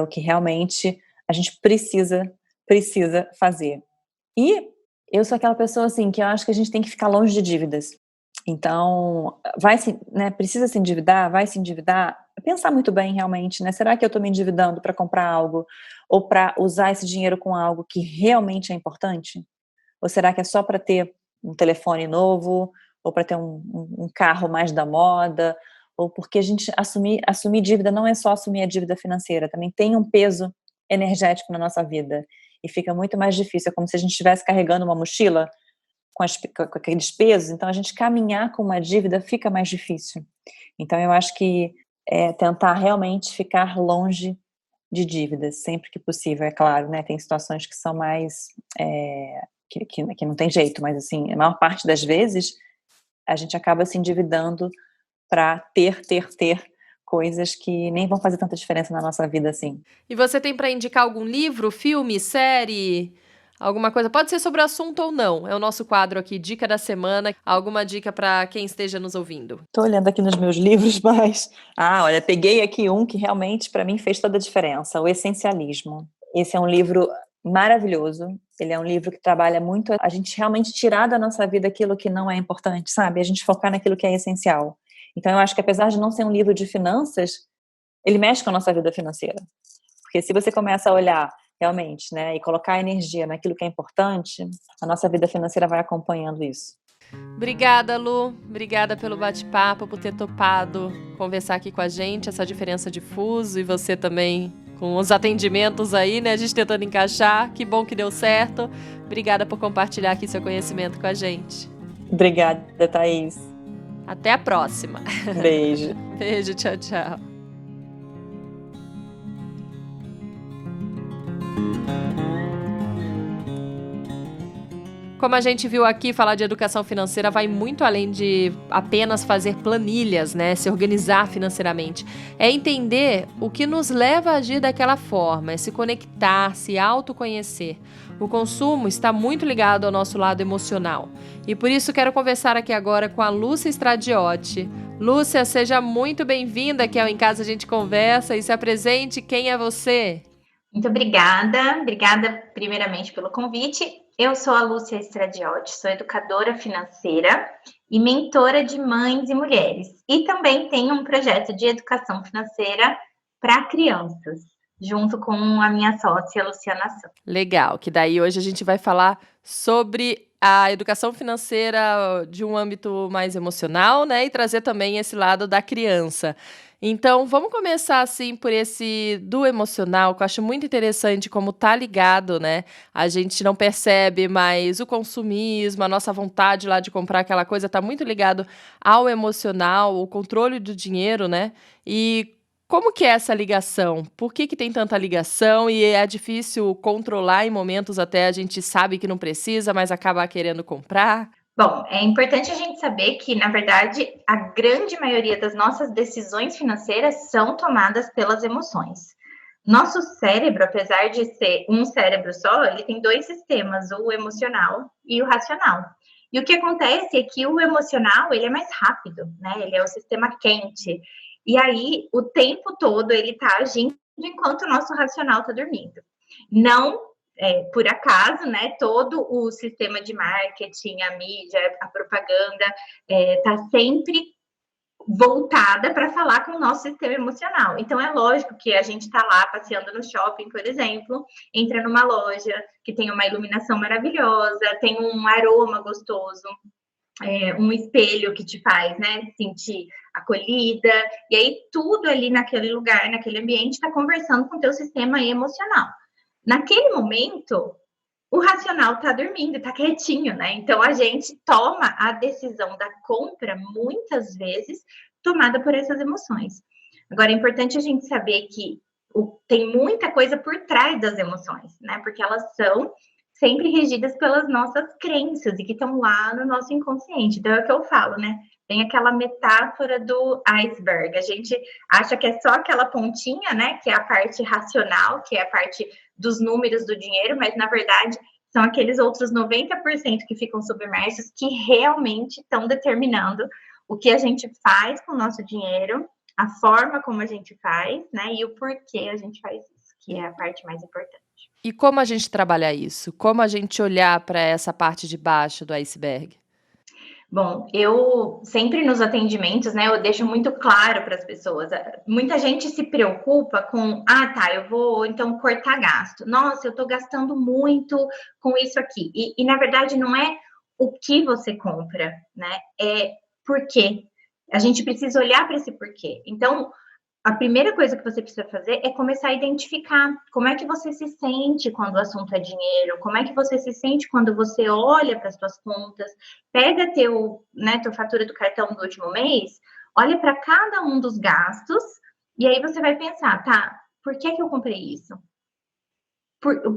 que realmente a gente precisa fazer. E eu sou aquela pessoa, assim, que eu acho que a gente tem que ficar longe de dívidas. Então, precisa se endividar, vai se endividar, pensar muito bem realmente, né? Será que eu estou me endividando para comprar algo ou para usar esse dinheiro com algo que realmente é importante? Ou será que é só para ter um telefone novo ou para ter um carro mais da moda? Ou porque a gente assumir dívida não é só assumir a dívida financeira, também tem um peso energético na nossa vida e fica muito mais difícil, é como se a gente estivesse carregando uma mochila com aqueles pesos, então a gente caminhar com uma dívida fica mais difícil. Então eu acho que tentar realmente ficar longe de dívidas, sempre que possível, é claro, né, tem situações que são mais, que não tem jeito, mas assim, a maior parte das vezes, a gente acaba se endividando para ter coisas que nem vão fazer tanta diferença na nossa vida assim. E você tem para indicar algum livro, filme, série, alguma coisa? Pode ser sobre o assunto ou não. É o nosso quadro aqui, Dica da Semana. Alguma dica para quem esteja nos ouvindo? Tô olhando aqui nos meus livros, mas... olha, peguei aqui um que realmente para mim fez toda a diferença, O Essencialismo. Esse é um livro maravilhoso. Ele é um livro que trabalha muito a gente realmente tirar da nossa vida aquilo que não é importante, sabe? A gente focar naquilo que é essencial. Então eu acho que apesar de não ser um livro de finanças, ele mexe com a nossa vida financeira. Porque se você começa a olhar realmente, né, e colocar energia naquilo que é importante, a nossa vida financeira vai acompanhando isso. Obrigada, Lu. Obrigada pelo bate-papo, por ter topado conversar aqui com a gente, essa diferença de fuso, e você também com os atendimentos aí, né, a gente tentando encaixar. Que bom que deu certo. Obrigada por compartilhar aqui seu conhecimento com a gente. Obrigada, Thaís. Até a próxima. Beijo. Beijo, tchau, tchau. Como a gente viu aqui, falar de educação financeira vai muito além de apenas fazer planilhas, né? Se organizar financeiramente. É entender o que nos leva a agir daquela forma, é se conectar, se autoconhecer. O consumo está muito ligado ao nosso lado emocional. E por isso quero conversar aqui agora com a Lúcia Stradiotti. Lúcia, seja muito bem-vinda aqui ao Em Casa a gente Conversa e se apresente. Quem é você? Muito obrigada. Obrigada primeiramente pelo convite. Eu sou a Lúcia Stradiotti, sou educadora financeira e mentora de mães e mulheres. E também tenho um projeto de educação financeira para crianças, junto com a minha sócia, Luciana Santos. Legal, que daí hoje a gente vai falar sobre a educação financeira de um âmbito mais emocional, né? E trazer também esse lado da criança. Então, vamos começar, assim, por esse do emocional, que eu acho muito interessante como tá ligado, né? A gente não percebe, mas o consumismo, a nossa vontade lá de comprar aquela coisa tá muito ligado ao emocional, o controle do dinheiro, né? E como que é essa ligação? Por que tem tanta ligação e é difícil controlar em momentos até a gente sabe que não precisa, mas acaba querendo comprar? Bom, é importante a gente saber que, na verdade, a grande maioria das nossas decisões financeiras são tomadas pelas emoções. Nosso cérebro, apesar de ser um cérebro só, ele tem dois sistemas, o emocional e o racional. E o que acontece é que o emocional, ele é mais rápido, né? Ele é o sistema quente. E aí, o tempo todo, ele tá agindo enquanto o nosso racional tá dormindo. Não, por acaso, né? Todo o sistema de marketing, a mídia, a propaganda, tá sempre voltada para falar com o nosso sistema emocional. Então, é lógico que a gente está lá passeando no shopping, por exemplo, entra numa loja que tem uma iluminação maravilhosa, tem um aroma gostoso, um espelho que te faz, né, sentir acolhida, e aí tudo ali naquele lugar, naquele ambiente, está conversando com o teu sistema emocional. Naquele momento, o racional está dormindo, está quietinho, né? Então, a gente toma a decisão da compra, muitas vezes, tomada por essas emoções. Agora, é importante a gente saber que tem muita coisa por trás das emoções, né? Porque elas são sempre regidas pelas nossas crenças e que estão lá no nosso inconsciente. Então, é o que eu falo, né? Tem aquela metáfora do iceberg. A gente acha que é só aquela pontinha, né? Que é a parte racional, que é a parte dos números do dinheiro, mas, na verdade, são aqueles outros 90% que ficam submersos que realmente estão determinando o que a gente faz com o nosso dinheiro, a forma como a gente faz, né? E o porquê a gente faz isso, que é a parte mais importante. E como a gente trabalhar isso? Como a gente olhar para essa parte de baixo do iceberg? Bom, eu sempre nos atendimentos, né, eu deixo muito claro para as pessoas. Muita gente se preocupa com, eu vou então cortar gasto. Nossa, eu estou gastando muito com isso aqui. E na verdade não é o que você compra, né? É por quê. A gente precisa olhar para esse porquê. Então, a primeira coisa que você precisa fazer é começar a identificar como é que você se sente quando o assunto é dinheiro, como é que você se sente quando você olha para as suas contas, pega tua fatura do cartão do último mês, olha para cada um dos gastos e aí você vai pensar, tá, por que eu comprei isso?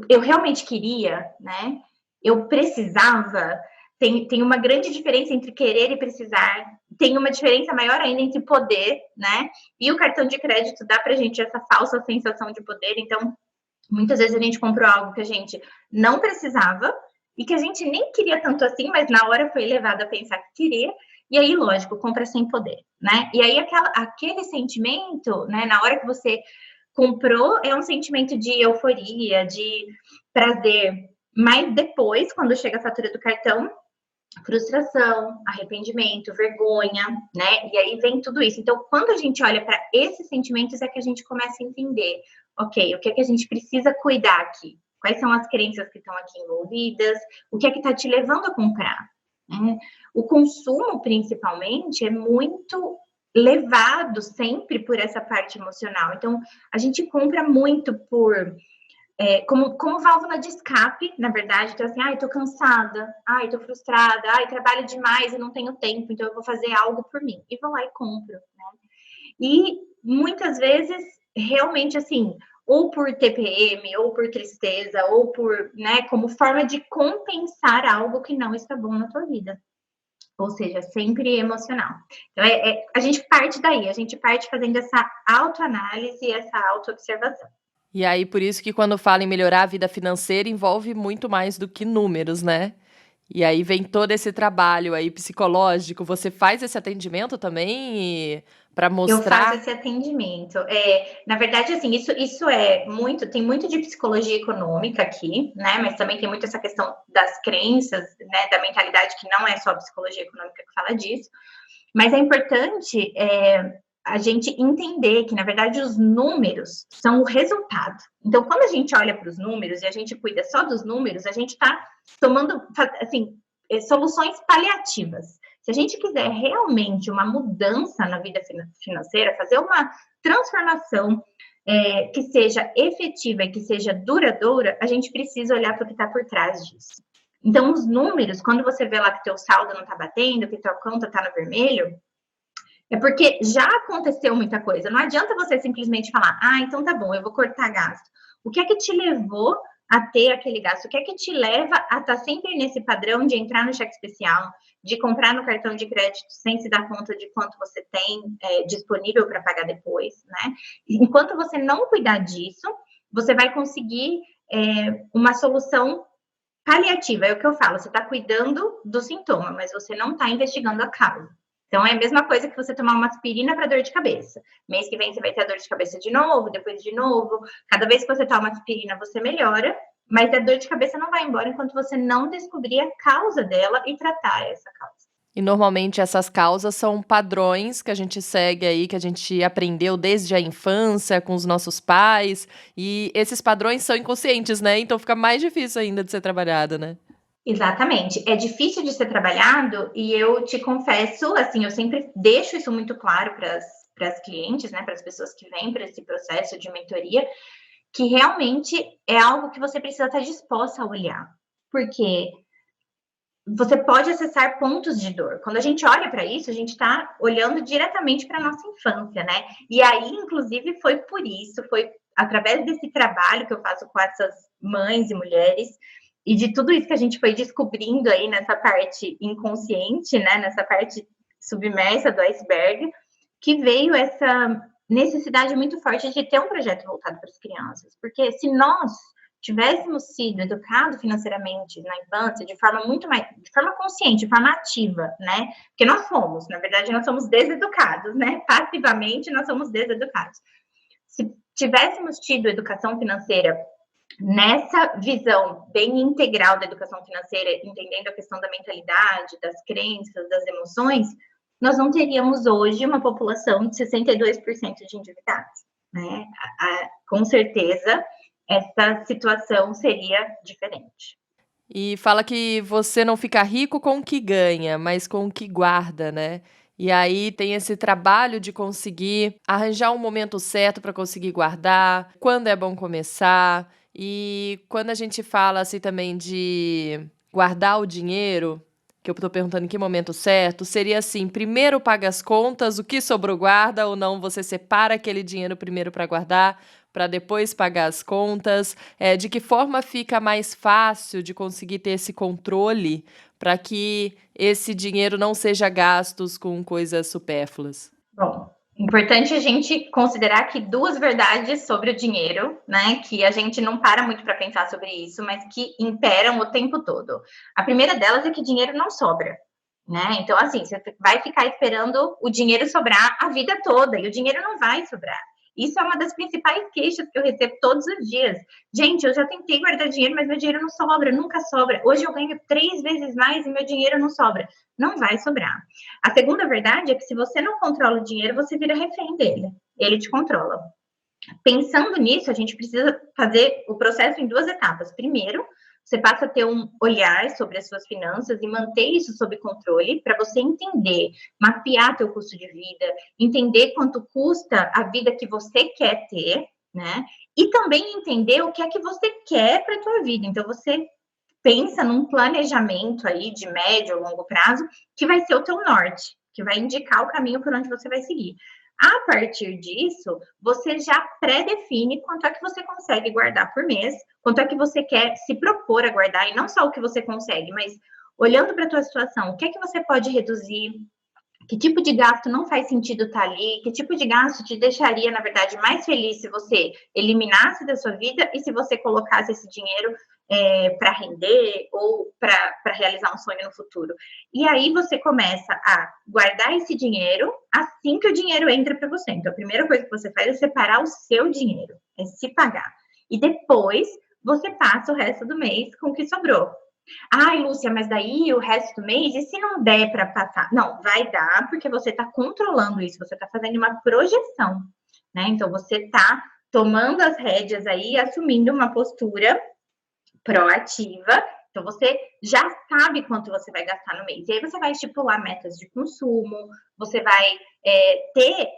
Eu realmente queria, né? Eu precisava. Tem uma grande diferença entre querer e precisar. Tem uma diferença maior ainda entre poder, né? E o cartão de crédito dá pra gente essa falsa sensação de poder. Então, muitas vezes a gente comprou algo que a gente não precisava e que a gente nem queria tanto assim, mas na hora foi levado a pensar que queria. E aí, lógico, compra sem poder, né? E aí, aquele sentimento, né? Na hora que você comprou, é um sentimento de euforia, de prazer. Mas depois, quando chega a fatura do cartão, frustração, arrependimento, vergonha, né? E aí vem tudo isso. Então, quando a gente olha para esses sentimentos, é que a gente começa a entender, ok, o que é que a gente precisa cuidar aqui? Quais são as crenças que estão aqui envolvidas? O que é que está te levando a comprar? Né? O consumo, principalmente, é muito levado sempre por essa parte emocional. Então, a gente compra muito como válvula de escape, na verdade. Então, assim, tô cansada, tô frustrada, trabalho demais e não tenho tempo, então eu vou fazer algo por mim. E vou lá e compro, né? E muitas vezes, realmente, assim, ou por TPM, ou por tristeza, ou por, né, como forma de compensar algo que não está bom na tua vida. Ou seja, sempre emocional. Então, a gente parte daí, a gente parte fazendo essa autoanálise e essa autoobservação. E aí, por isso que quando fala em melhorar a vida financeira, envolve muito mais do que números, né? E aí vem todo esse trabalho aí psicológico. Você faz esse atendimento também para mostrar? Eu faço esse atendimento. Na verdade, assim, isso tem muito de psicologia econômica aqui, né? Mas também tem muito essa questão das crenças, né? Da mentalidade, que não é só a psicologia econômica que fala disso. Mas é importante a gente entender que, na verdade, os números são o resultado. Então, quando a gente olha para os números e a gente cuida só dos números, a gente está tomando, assim, soluções paliativas. Se a gente quiser realmente uma mudança na vida financeira, fazer uma transformação que seja efetiva e que seja duradoura, a gente precisa olhar para o que está por trás disso. Então, os números, quando você vê lá que teu saldo não está batendo, que tua conta está no vermelho, é porque já aconteceu muita coisa. Não adianta você simplesmente falar, então tá bom, eu vou cortar gasto. O que é que te levou a ter aquele gasto? O que é que te leva a estar sempre nesse padrão de entrar no cheque especial, de comprar no cartão de crédito sem se dar conta de quanto você tem disponível para pagar depois, né? Enquanto você não cuidar disso, você vai conseguir uma solução Paliativa é o que eu falo, você está cuidando do sintoma, mas você não está investigando a causa. Então, é a mesma coisa que você tomar uma aspirina para dor de cabeça. Mês que vem você vai ter a dor de cabeça de novo, depois de novo. Cada vez que você toma aspirina, você melhora, mas a dor de cabeça não vai embora enquanto você não descobrir a causa dela e tratar essa causa. E normalmente essas causas são padrões que a gente segue aí, que a gente aprendeu desde a infância com os nossos pais. E esses padrões são inconscientes, né? Então fica mais difícil ainda de ser trabalhado, né? Exatamente. É difícil de ser trabalhado e eu te confesso, assim, eu sempre deixo isso muito claro para as clientes, né, para as pessoas que vêm para esse processo de mentoria, que realmente é algo que você precisa estar disposta a olhar. Porque você pode acessar pontos de dor. Quando a gente olha para isso, a gente está olhando diretamente para a nossa infância, né? E aí, inclusive, foi por isso, foi através desse trabalho que eu faço com essas mães e mulheres, e de tudo isso que a gente foi descobrindo aí nessa parte inconsciente, né? Nessa parte submersa do iceberg, que veio essa necessidade muito forte de ter um projeto voltado para as crianças. Porque se nós tivéssemos sido educados financeiramente na infância de forma muito mais, de forma consciente, de forma ativa, né? Porque nós somos, na verdade, nós somos deseducados, né? Passivamente, nós somos deseducados. Se tivéssemos tido educação financeira nessa visão bem integral da educação financeira, entendendo a questão da mentalidade, das crenças, das emoções, nós não teríamos hoje uma população de 62% de endividados, né? Com certeza, essa situação seria diferente. E fala que você não fica rico com o que ganha, mas com o que guarda, né? E aí tem esse trabalho de conseguir arranjar um momento certo para conseguir guardar, quando é bom começar. E quando a gente fala assim também de guardar o dinheiro, que eu tô perguntando em que momento certo, seria assim, primeiro paga as contas, o que sobrou guarda ou não, você separa aquele dinheiro primeiro para guardar, para depois pagar as contas. De que forma fica mais fácil de conseguir ter esse controle para que esse dinheiro não seja gastos com coisas supérfluas? Bom, importante a gente considerar aqui duas verdades sobre o dinheiro, né? Que a gente não para muito para pensar sobre isso, mas que imperam o tempo todo. A primeira delas é que dinheiro não sobra, né? Então, assim, você vai ficar esperando o dinheiro sobrar a vida toda e o dinheiro não vai sobrar. Isso é uma das principais queixas que eu recebo todos os dias. Gente, eu já tentei guardar dinheiro, mas meu dinheiro não sobra, nunca sobra. Hoje eu ganho 3 vezes mais e meu dinheiro não sobra. Não vai sobrar. A segunda verdade é que se você não controla o dinheiro, você vira refém dele. Ele te controla. Pensando nisso, a gente precisa fazer o processo em 2 etapas. Primeiro, você passa a ter um olhar sobre as suas finanças e manter isso sob controle para você entender, mapear teu custo de vida, entender quanto custa a vida que você quer ter, né? E também entender o que é que você quer para a tua vida. Então, você pensa num planejamento aí de médio ou longo prazo que vai ser o teu norte, que vai indicar o caminho por onde você vai seguir. A partir disso, você já pré-define quanto é que você consegue guardar por mês, quanto é que você quer se propor a guardar, e não só o que você consegue, mas olhando para a tua situação, o que é que você pode reduzir, que tipo de gasto não faz sentido estar ali, que tipo de gasto te deixaria, na verdade, mais feliz se você eliminasse da sua vida e se você colocasse esse dinheiro para render ou para realizar um sonho no futuro. E aí você começa a guardar esse dinheiro assim que o dinheiro entra para você. Então, a primeira coisa que você faz é separar o seu dinheiro, é se pagar. E depois você passa o resto do mês com o que sobrou. Ai, Lúcia, mas daí o resto do mês, e se não der para passar? Não, vai dar, porque você está controlando isso, você está fazendo uma projeção, né? Então, você está tomando as rédeas aí, assumindo uma postura proativa, então você já sabe quanto você vai gastar no mês. E aí você vai estipular metas de consumo, você vai ter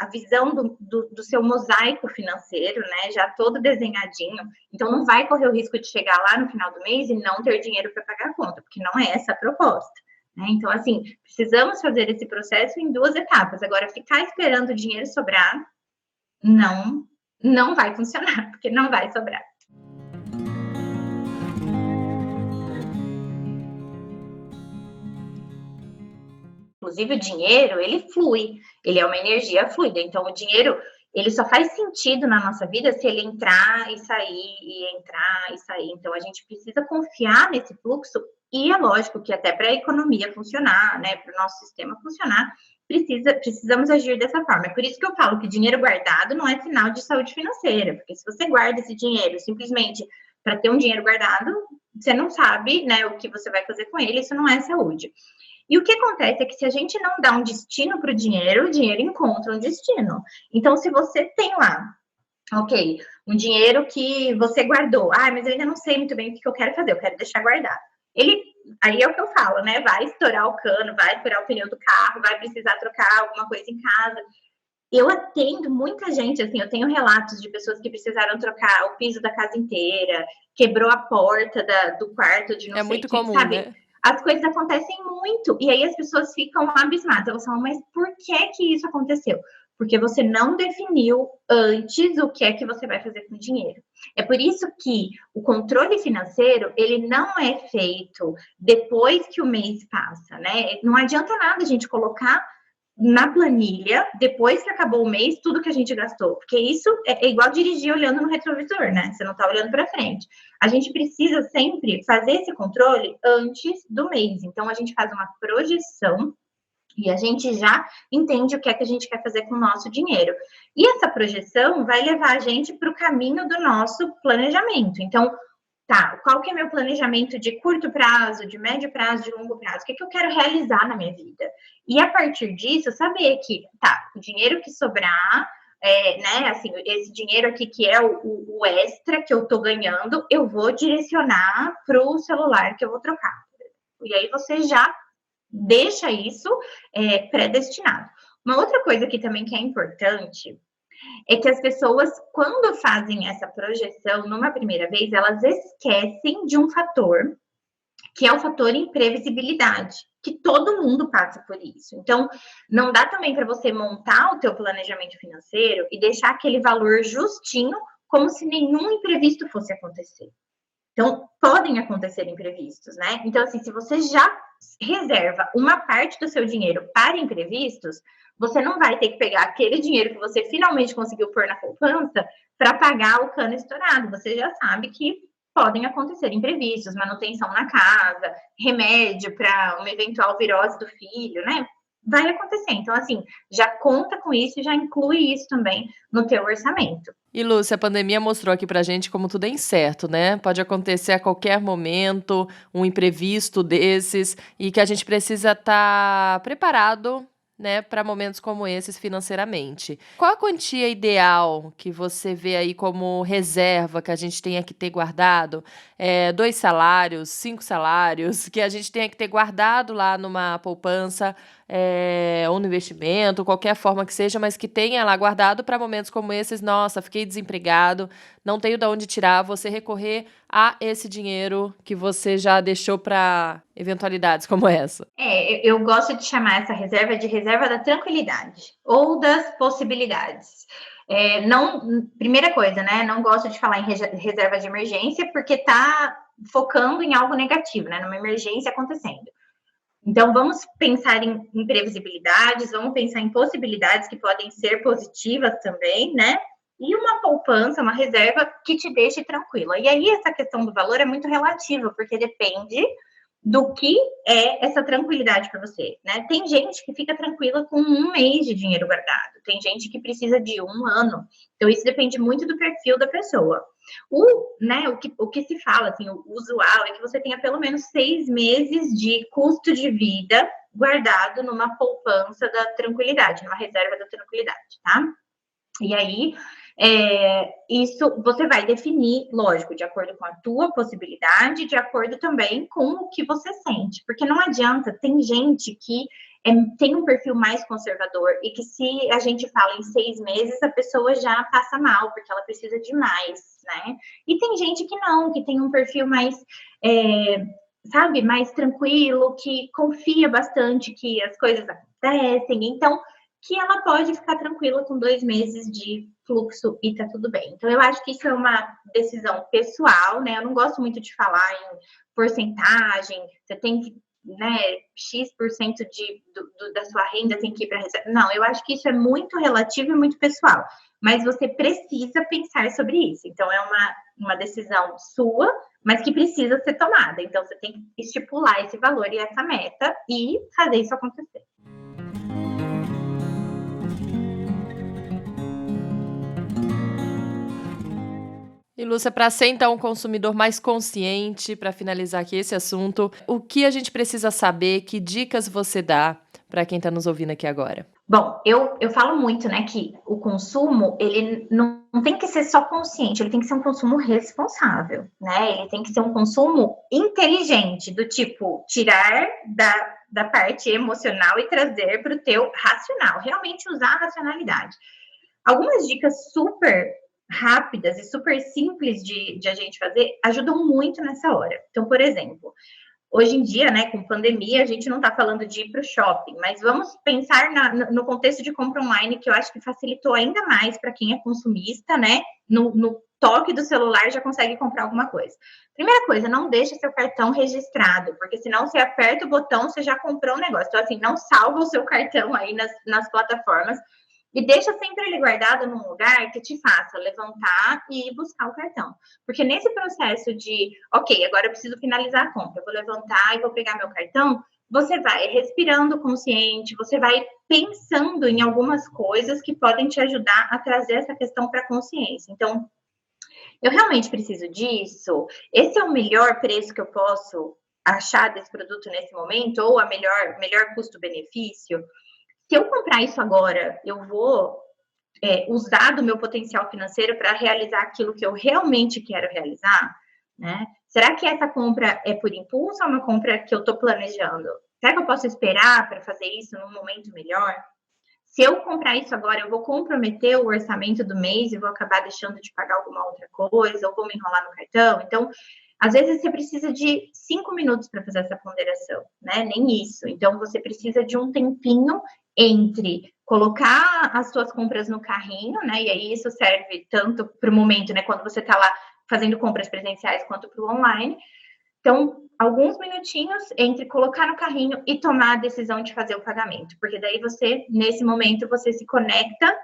a visão do seu mosaico financeiro, né? Já todo desenhadinho. Então não vai correr o risco de chegar lá no final do mês e não ter dinheiro para pagar a conta, porque não é essa a proposta. Né? Então, assim, precisamos fazer esse processo em 2 etapas. Agora, ficar esperando o dinheiro sobrar, não vai funcionar, porque não vai sobrar. Inclusive, o dinheiro, ele flui, ele é uma energia fluida. Então, o dinheiro, ele só faz sentido na nossa vida se ele entrar e sair, e entrar e sair. sair. Então, a gente precisa confiar nesse fluxo e é lógico que até para a economia funcionar, né, para o nosso sistema funcionar, precisamos agir dessa forma. É por isso que eu falo que dinheiro guardado não é sinal de saúde financeira, porque se você guarda esse dinheiro simplesmente para ter um dinheiro guardado, você não sabe, né, o que você vai fazer com ele, isso não é saúde. E o que acontece é que se a gente não dá um destino para o dinheiro encontra um destino. Então, se você tem lá, ok, um dinheiro que você guardou, mas eu ainda não sei muito bem o que eu quero fazer, eu quero deixar guardado. Aí é o que eu falo, né? Vai estourar o cano, vai furar o pneu do carro, vai precisar trocar alguma coisa em casa. Eu atendo muita gente, assim, eu tenho relatos de pessoas que precisaram trocar o piso da casa inteira, quebrou a porta do quarto de não sei É muito quem, comum, sabe? né? As coisas acontecem muito, e aí as pessoas ficam abismadas. Elas falam, mas por que isso aconteceu? Porque você não definiu antes o que é que você vai fazer com o dinheiro. É por isso que o controle financeiro, ele não é feito depois que o mês passa, né? Não adianta nada a gente colocar na planilha, depois que acabou o mês, tudo que a gente gastou. Porque isso é igual dirigir olhando no retrovisor, né? Você não tá olhando para frente. A gente precisa sempre fazer esse controle antes do mês. Então, a gente faz uma projeção e a gente já entende o que é que a gente quer fazer com o nosso dinheiro. E essa projeção vai levar a gente para o caminho do nosso planejamento. Então, tá, qual que é meu planejamento de curto prazo, de médio prazo, de longo prazo? O que eu quero realizar na minha vida? E a partir disso, saber que, tá, o dinheiro que sobrar, né, assim, esse dinheiro aqui que é o extra que eu tô ganhando, eu vou direcionar pro celular que eu vou trocar. E aí você já deixa isso predestinado. Uma outra coisa que também que é importante é que as pessoas, quando fazem essa projeção numa primeira vez, elas esquecem de um fator, que é o fator imprevisibilidade, que todo mundo passa por isso. Então, não dá também para você montar o teu planejamento financeiro e deixar aquele valor justinho, como se nenhum imprevisto fosse acontecer. Então, podem acontecer imprevistos, né? Então, assim, se você já reserva uma parte do seu dinheiro para imprevistos, você não vai ter que pegar aquele dinheiro que você finalmente conseguiu pôr na poupança para pagar o cano estourado. Você já sabe que podem acontecer imprevistos, manutenção na casa, remédio para uma eventual virose do filho, né? Vai acontecer. Então, assim, já conta com isso e já inclui isso também no teu orçamento. E, Lúcia, a pandemia mostrou aqui pra gente como tudo é incerto, né? Pode acontecer a qualquer momento, um imprevisto desses, e que a gente precisa estar preparado, né, para momentos como esses financeiramente. Qual a quantia ideal que você vê aí como reserva que a gente tenha que ter guardado? 2 salários, 5 salários, que a gente tenha que ter guardado lá numa poupança, ou no investimento, qualquer forma que seja, mas que tenha lá guardado para momentos como esses. Nossa, fiquei desempregado, não tenho de onde tirar, você recorrer a esse dinheiro que você já deixou para eventualidades como essa. Eu gosto de chamar essa reserva de reserva da tranquilidade ou das possibilidades. Primeira coisa, né? Não gosto de falar em reserva de emergência porque tá focando em algo negativo, né? Numa emergência acontecendo. Então, vamos pensar em imprevisibilidades, vamos pensar em possibilidades que podem ser positivas também, né? E uma poupança, uma reserva que te deixe tranquila. E aí, essa questão do valor é muito relativa, porque depende do que é essa tranquilidade para você, né? Tem gente que fica tranquila com 1 mês de dinheiro guardado, tem gente que precisa de 1 ano. Então, isso depende muito do perfil da pessoa. O que se fala, assim, o usual é que você tenha pelo menos 6 meses de custo de vida guardado numa poupança da tranquilidade, numa reserva da tranquilidade, tá? E aí, isso você vai definir, lógico, de acordo com a tua possibilidade, de acordo também com o que você sente. Porque não adianta, tem gente que tem um perfil mais conservador e que se a gente fala em 6 meses, a pessoa já passa mal, porque ela precisa de mais, né? E tem gente que não, que tem um perfil mais, mais tranquilo, que confia bastante que as coisas acontecem, então que ela pode ficar tranquila com 2 meses de fluxo e tá tudo bem. Então, eu acho que isso é uma decisão pessoal, né? Eu não gosto muito de falar em porcentagem, você tem que, né, X% da sua renda tem que ir para reserva. Não, eu acho que isso é muito relativo e muito pessoal, mas você precisa pensar sobre isso. Então, é uma decisão sua, mas que precisa ser tomada. Então, você tem que estipular esse valor e essa meta e fazer isso acontecer. E, Lúcia, para ser, então, um consumidor mais consciente, para finalizar aqui esse assunto, o que a gente precisa saber, que dicas você dá para quem está nos ouvindo aqui agora? Bom, eu falo muito, né, que o consumo, ele não tem que ser só consciente, ele tem que ser um consumo responsável, né? Ele tem que ser um consumo inteligente, do tipo, tirar da parte emocional e trazer para o teu racional, realmente usar a racionalidade. Algumas dicas super rápidas e super simples de a gente fazer ajudam muito nessa hora. Então, por exemplo, hoje em dia, né, com pandemia, a gente não está falando de ir para o shopping, mas vamos pensar no contexto de compra online, que eu acho que facilitou ainda mais para quem é consumista, né? No toque do celular já consegue comprar alguma coisa. Primeira coisa, não deixe seu cartão registrado, porque senão você aperta o botão, você já comprou um negócio. Então, assim, não salva o seu cartão aí nas plataformas, e deixa sempre ele guardado num lugar que te faça levantar e ir buscar o cartão. Porque nesse processo de, ok, agora eu preciso finalizar a compra, eu vou levantar e vou pegar meu cartão, você vai respirando consciente, você vai pensando em algumas coisas que podem te ajudar a trazer essa questão para a consciência. Então, eu realmente preciso disso? Esse é o melhor preço que eu posso achar desse produto nesse momento? Ou a melhor custo-benefício? Se eu comprar isso agora, eu vou usar do meu potencial financeiro para realizar aquilo que eu realmente quero realizar, né? Será que essa compra é por impulso ou uma compra que eu estou planejando? Será que eu posso esperar para fazer isso num momento melhor? Se eu comprar isso agora, eu vou comprometer o orçamento do mês e vou acabar deixando de pagar alguma outra coisa, ou vou me enrolar no cartão? Então, às vezes você precisa de 5 minutos para fazer essa ponderação, né? Nem isso. Então, você precisa de um tempinho entre colocar as suas compras no carrinho, né? E aí isso serve tanto para o momento, né? Quando você está lá fazendo compras presenciais, quanto para o online. Então, alguns minutinhos entre colocar no carrinho e tomar a decisão de fazer o pagamento. Porque daí você, nesse momento, você se conecta,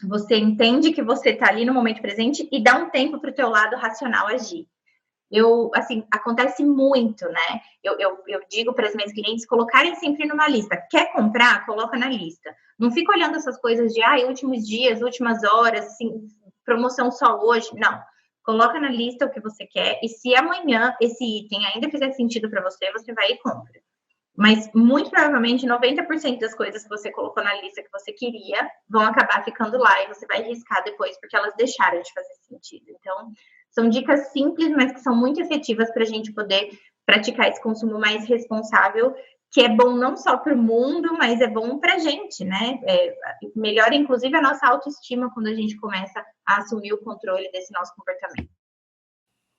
você entende que você está ali no momento presente e dá um tempo para o teu lado racional agir. Acontece muito, né? Eu digo para as minhas clientes colocarem sempre numa lista. Quer comprar? Coloca na lista. Não fica olhando essas coisas de, últimos dias, últimas horas, assim, promoção só hoje. Não. Coloca na lista o que você quer e se amanhã esse item ainda fizer sentido para você, você vai e compra. Mas, muito provavelmente, 90% das coisas que você colocou na lista que você queria vão acabar ficando lá e você vai riscar depois porque elas deixaram de fazer sentido. Então, são dicas simples, mas que são muito efetivas para a gente poder praticar esse consumo mais responsável, que é bom não só para o mundo, mas é bom para a gente, né? Melhora, inclusive, a nossa autoestima quando a gente começa a assumir o controle desse nosso comportamento.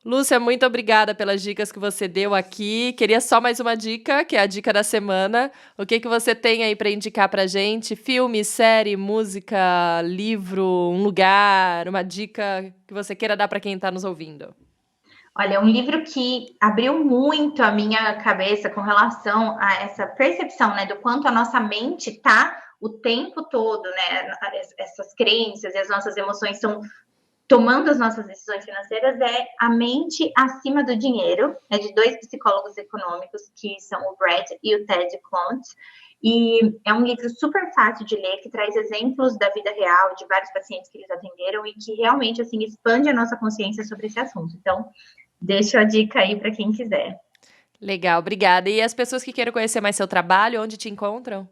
Lúcia, muito obrigada pelas dicas que você deu aqui. Queria só mais uma dica, que é a dica da semana. O que você tem aí para indicar para gente? Filme, série, música, livro, um lugar, uma dica que você queira dar para quem está nos ouvindo? Olha, um livro que abriu muito a minha cabeça com relação a essa percepção, né, do quanto a nossa mente está o tempo todo, né, essas crenças e as nossas emoções estão tomando as nossas decisões financeiras, é A Mente Acima do Dinheiro, é de 2 psicólogos econômicos, que são o Brad e o Ted Clontz, e é um livro super fácil de ler, que traz exemplos da vida real, de vários pacientes que eles atenderam, e que realmente, assim, expande a nossa consciência sobre esse assunto. Então, deixo a dica aí para quem quiser. Legal, obrigada. E as pessoas que queiram conhecer mais seu trabalho, onde te encontram?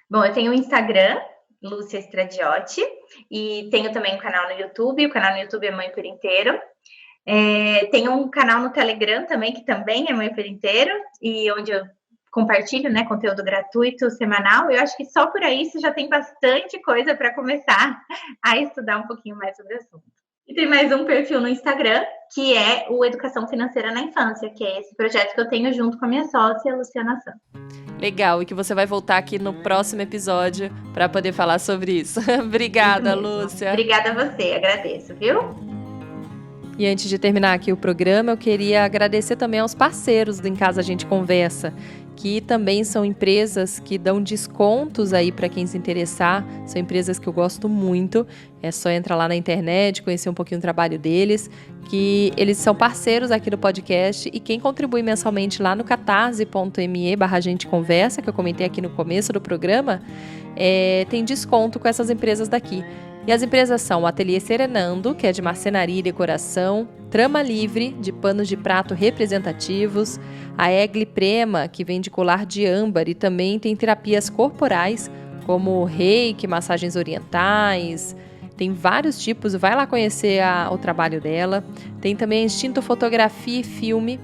Bom, eu tenho o Instagram, Lúcia Stradiotti, e tenho também um canal no YouTube. O canal no YouTube é Mãe por Inteiro. Tenho um canal no Telegram também, que também é Mãe por Inteiro, e onde eu compartilho, né, conteúdo gratuito semanal. Eu acho que só por aí você já tem bastante coisa para começar a estudar um pouquinho mais sobre o assunto. E tem mais um perfil no Instagram, que é o Educação Financeira na Infância, que é esse projeto que eu tenho junto com a minha sócia, Luciana Santos. Legal, e que você vai voltar aqui no próximo episódio para poder falar sobre isso. Obrigada, Lúcia. Obrigada a você, agradeço, viu? E antes de terminar aqui o programa, eu queria agradecer também aos parceiros do Em Casa a Gente Conversa, que também são empresas que dão descontos aí para quem se interessar. São empresas que eu gosto muito. É só entrar lá na internet, conhecer um pouquinho o trabalho deles, que eles são parceiros aqui do podcast, e quem contribui mensalmente lá no catarse.me/agenteconversa, que eu comentei aqui no começo do programa, tem desconto com essas empresas daqui. E as empresas são o Ateliê Serenando, que é de marcenaria e decoração, Trama Livre, de panos de prato representativos, a Egli Prema, que vende colar de âmbar e também tem terapias corporais, como reiki, massagens orientais, tem vários tipos, vai lá conhecer o trabalho dela. Tem também a Instinto Fotografia e Filme,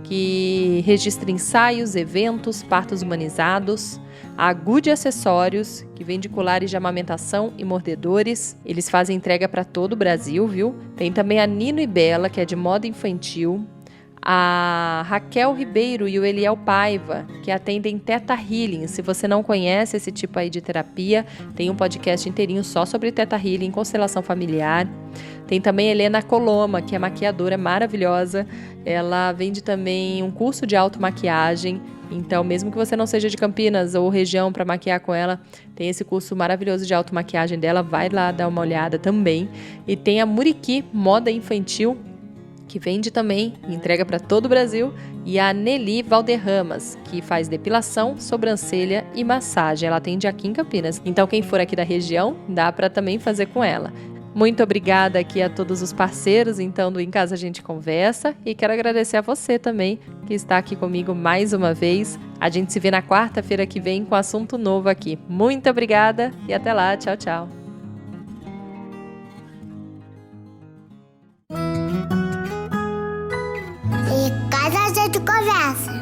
que registra ensaios, eventos, partos humanizados. A Good Acessórios, que vende colares de amamentação e mordedores. Eles fazem entrega para todo o Brasil, viu? Tem também a Nino e Bela, que é de moda infantil. A Raquel Ribeiro e o Eliel Paiva, que atendem Theta Healing. Se você não conhece esse tipo aí de terapia, tem um podcast inteirinho só sobre Theta Healing, constelação familiar. Tem também Helena Coloma, que é maquiadora maravilhosa. Ela vende também um curso de automaquiagem. Então, mesmo que você não seja de Campinas ou região para maquiar com ela, tem esse curso maravilhoso de automaquiagem dela. Vai lá dar uma olhada também. E tem a Muriqui, moda infantil, que vende também, entrega para todo o Brasil, e a Nelly Valderramas, que faz depilação, sobrancelha e massagem. Ela atende aqui em Campinas. Então, quem for aqui da região, dá para também fazer com ela. Muito obrigada aqui a todos os parceiros, então, do Em Casa a Gente Conversa, e quero agradecer a você também, que está aqui comigo mais uma vez. A gente se vê na quarta-feira que vem com assunto novo aqui. Muito obrigada e até lá. Tchau, tchau. Em Casa a Gente Conversa.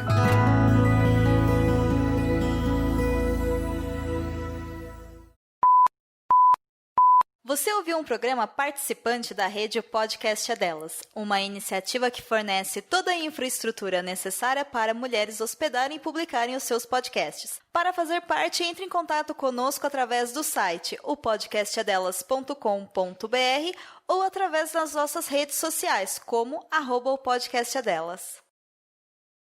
Você ouviu um programa participante da rede Podcast é Delas, uma iniciativa que fornece toda a infraestrutura necessária para mulheres hospedarem e publicarem os seus podcasts. Para fazer parte, entre em contato conosco através do site opodcastadelas.com.br ou através das nossas redes sociais, como @opodcastadelas.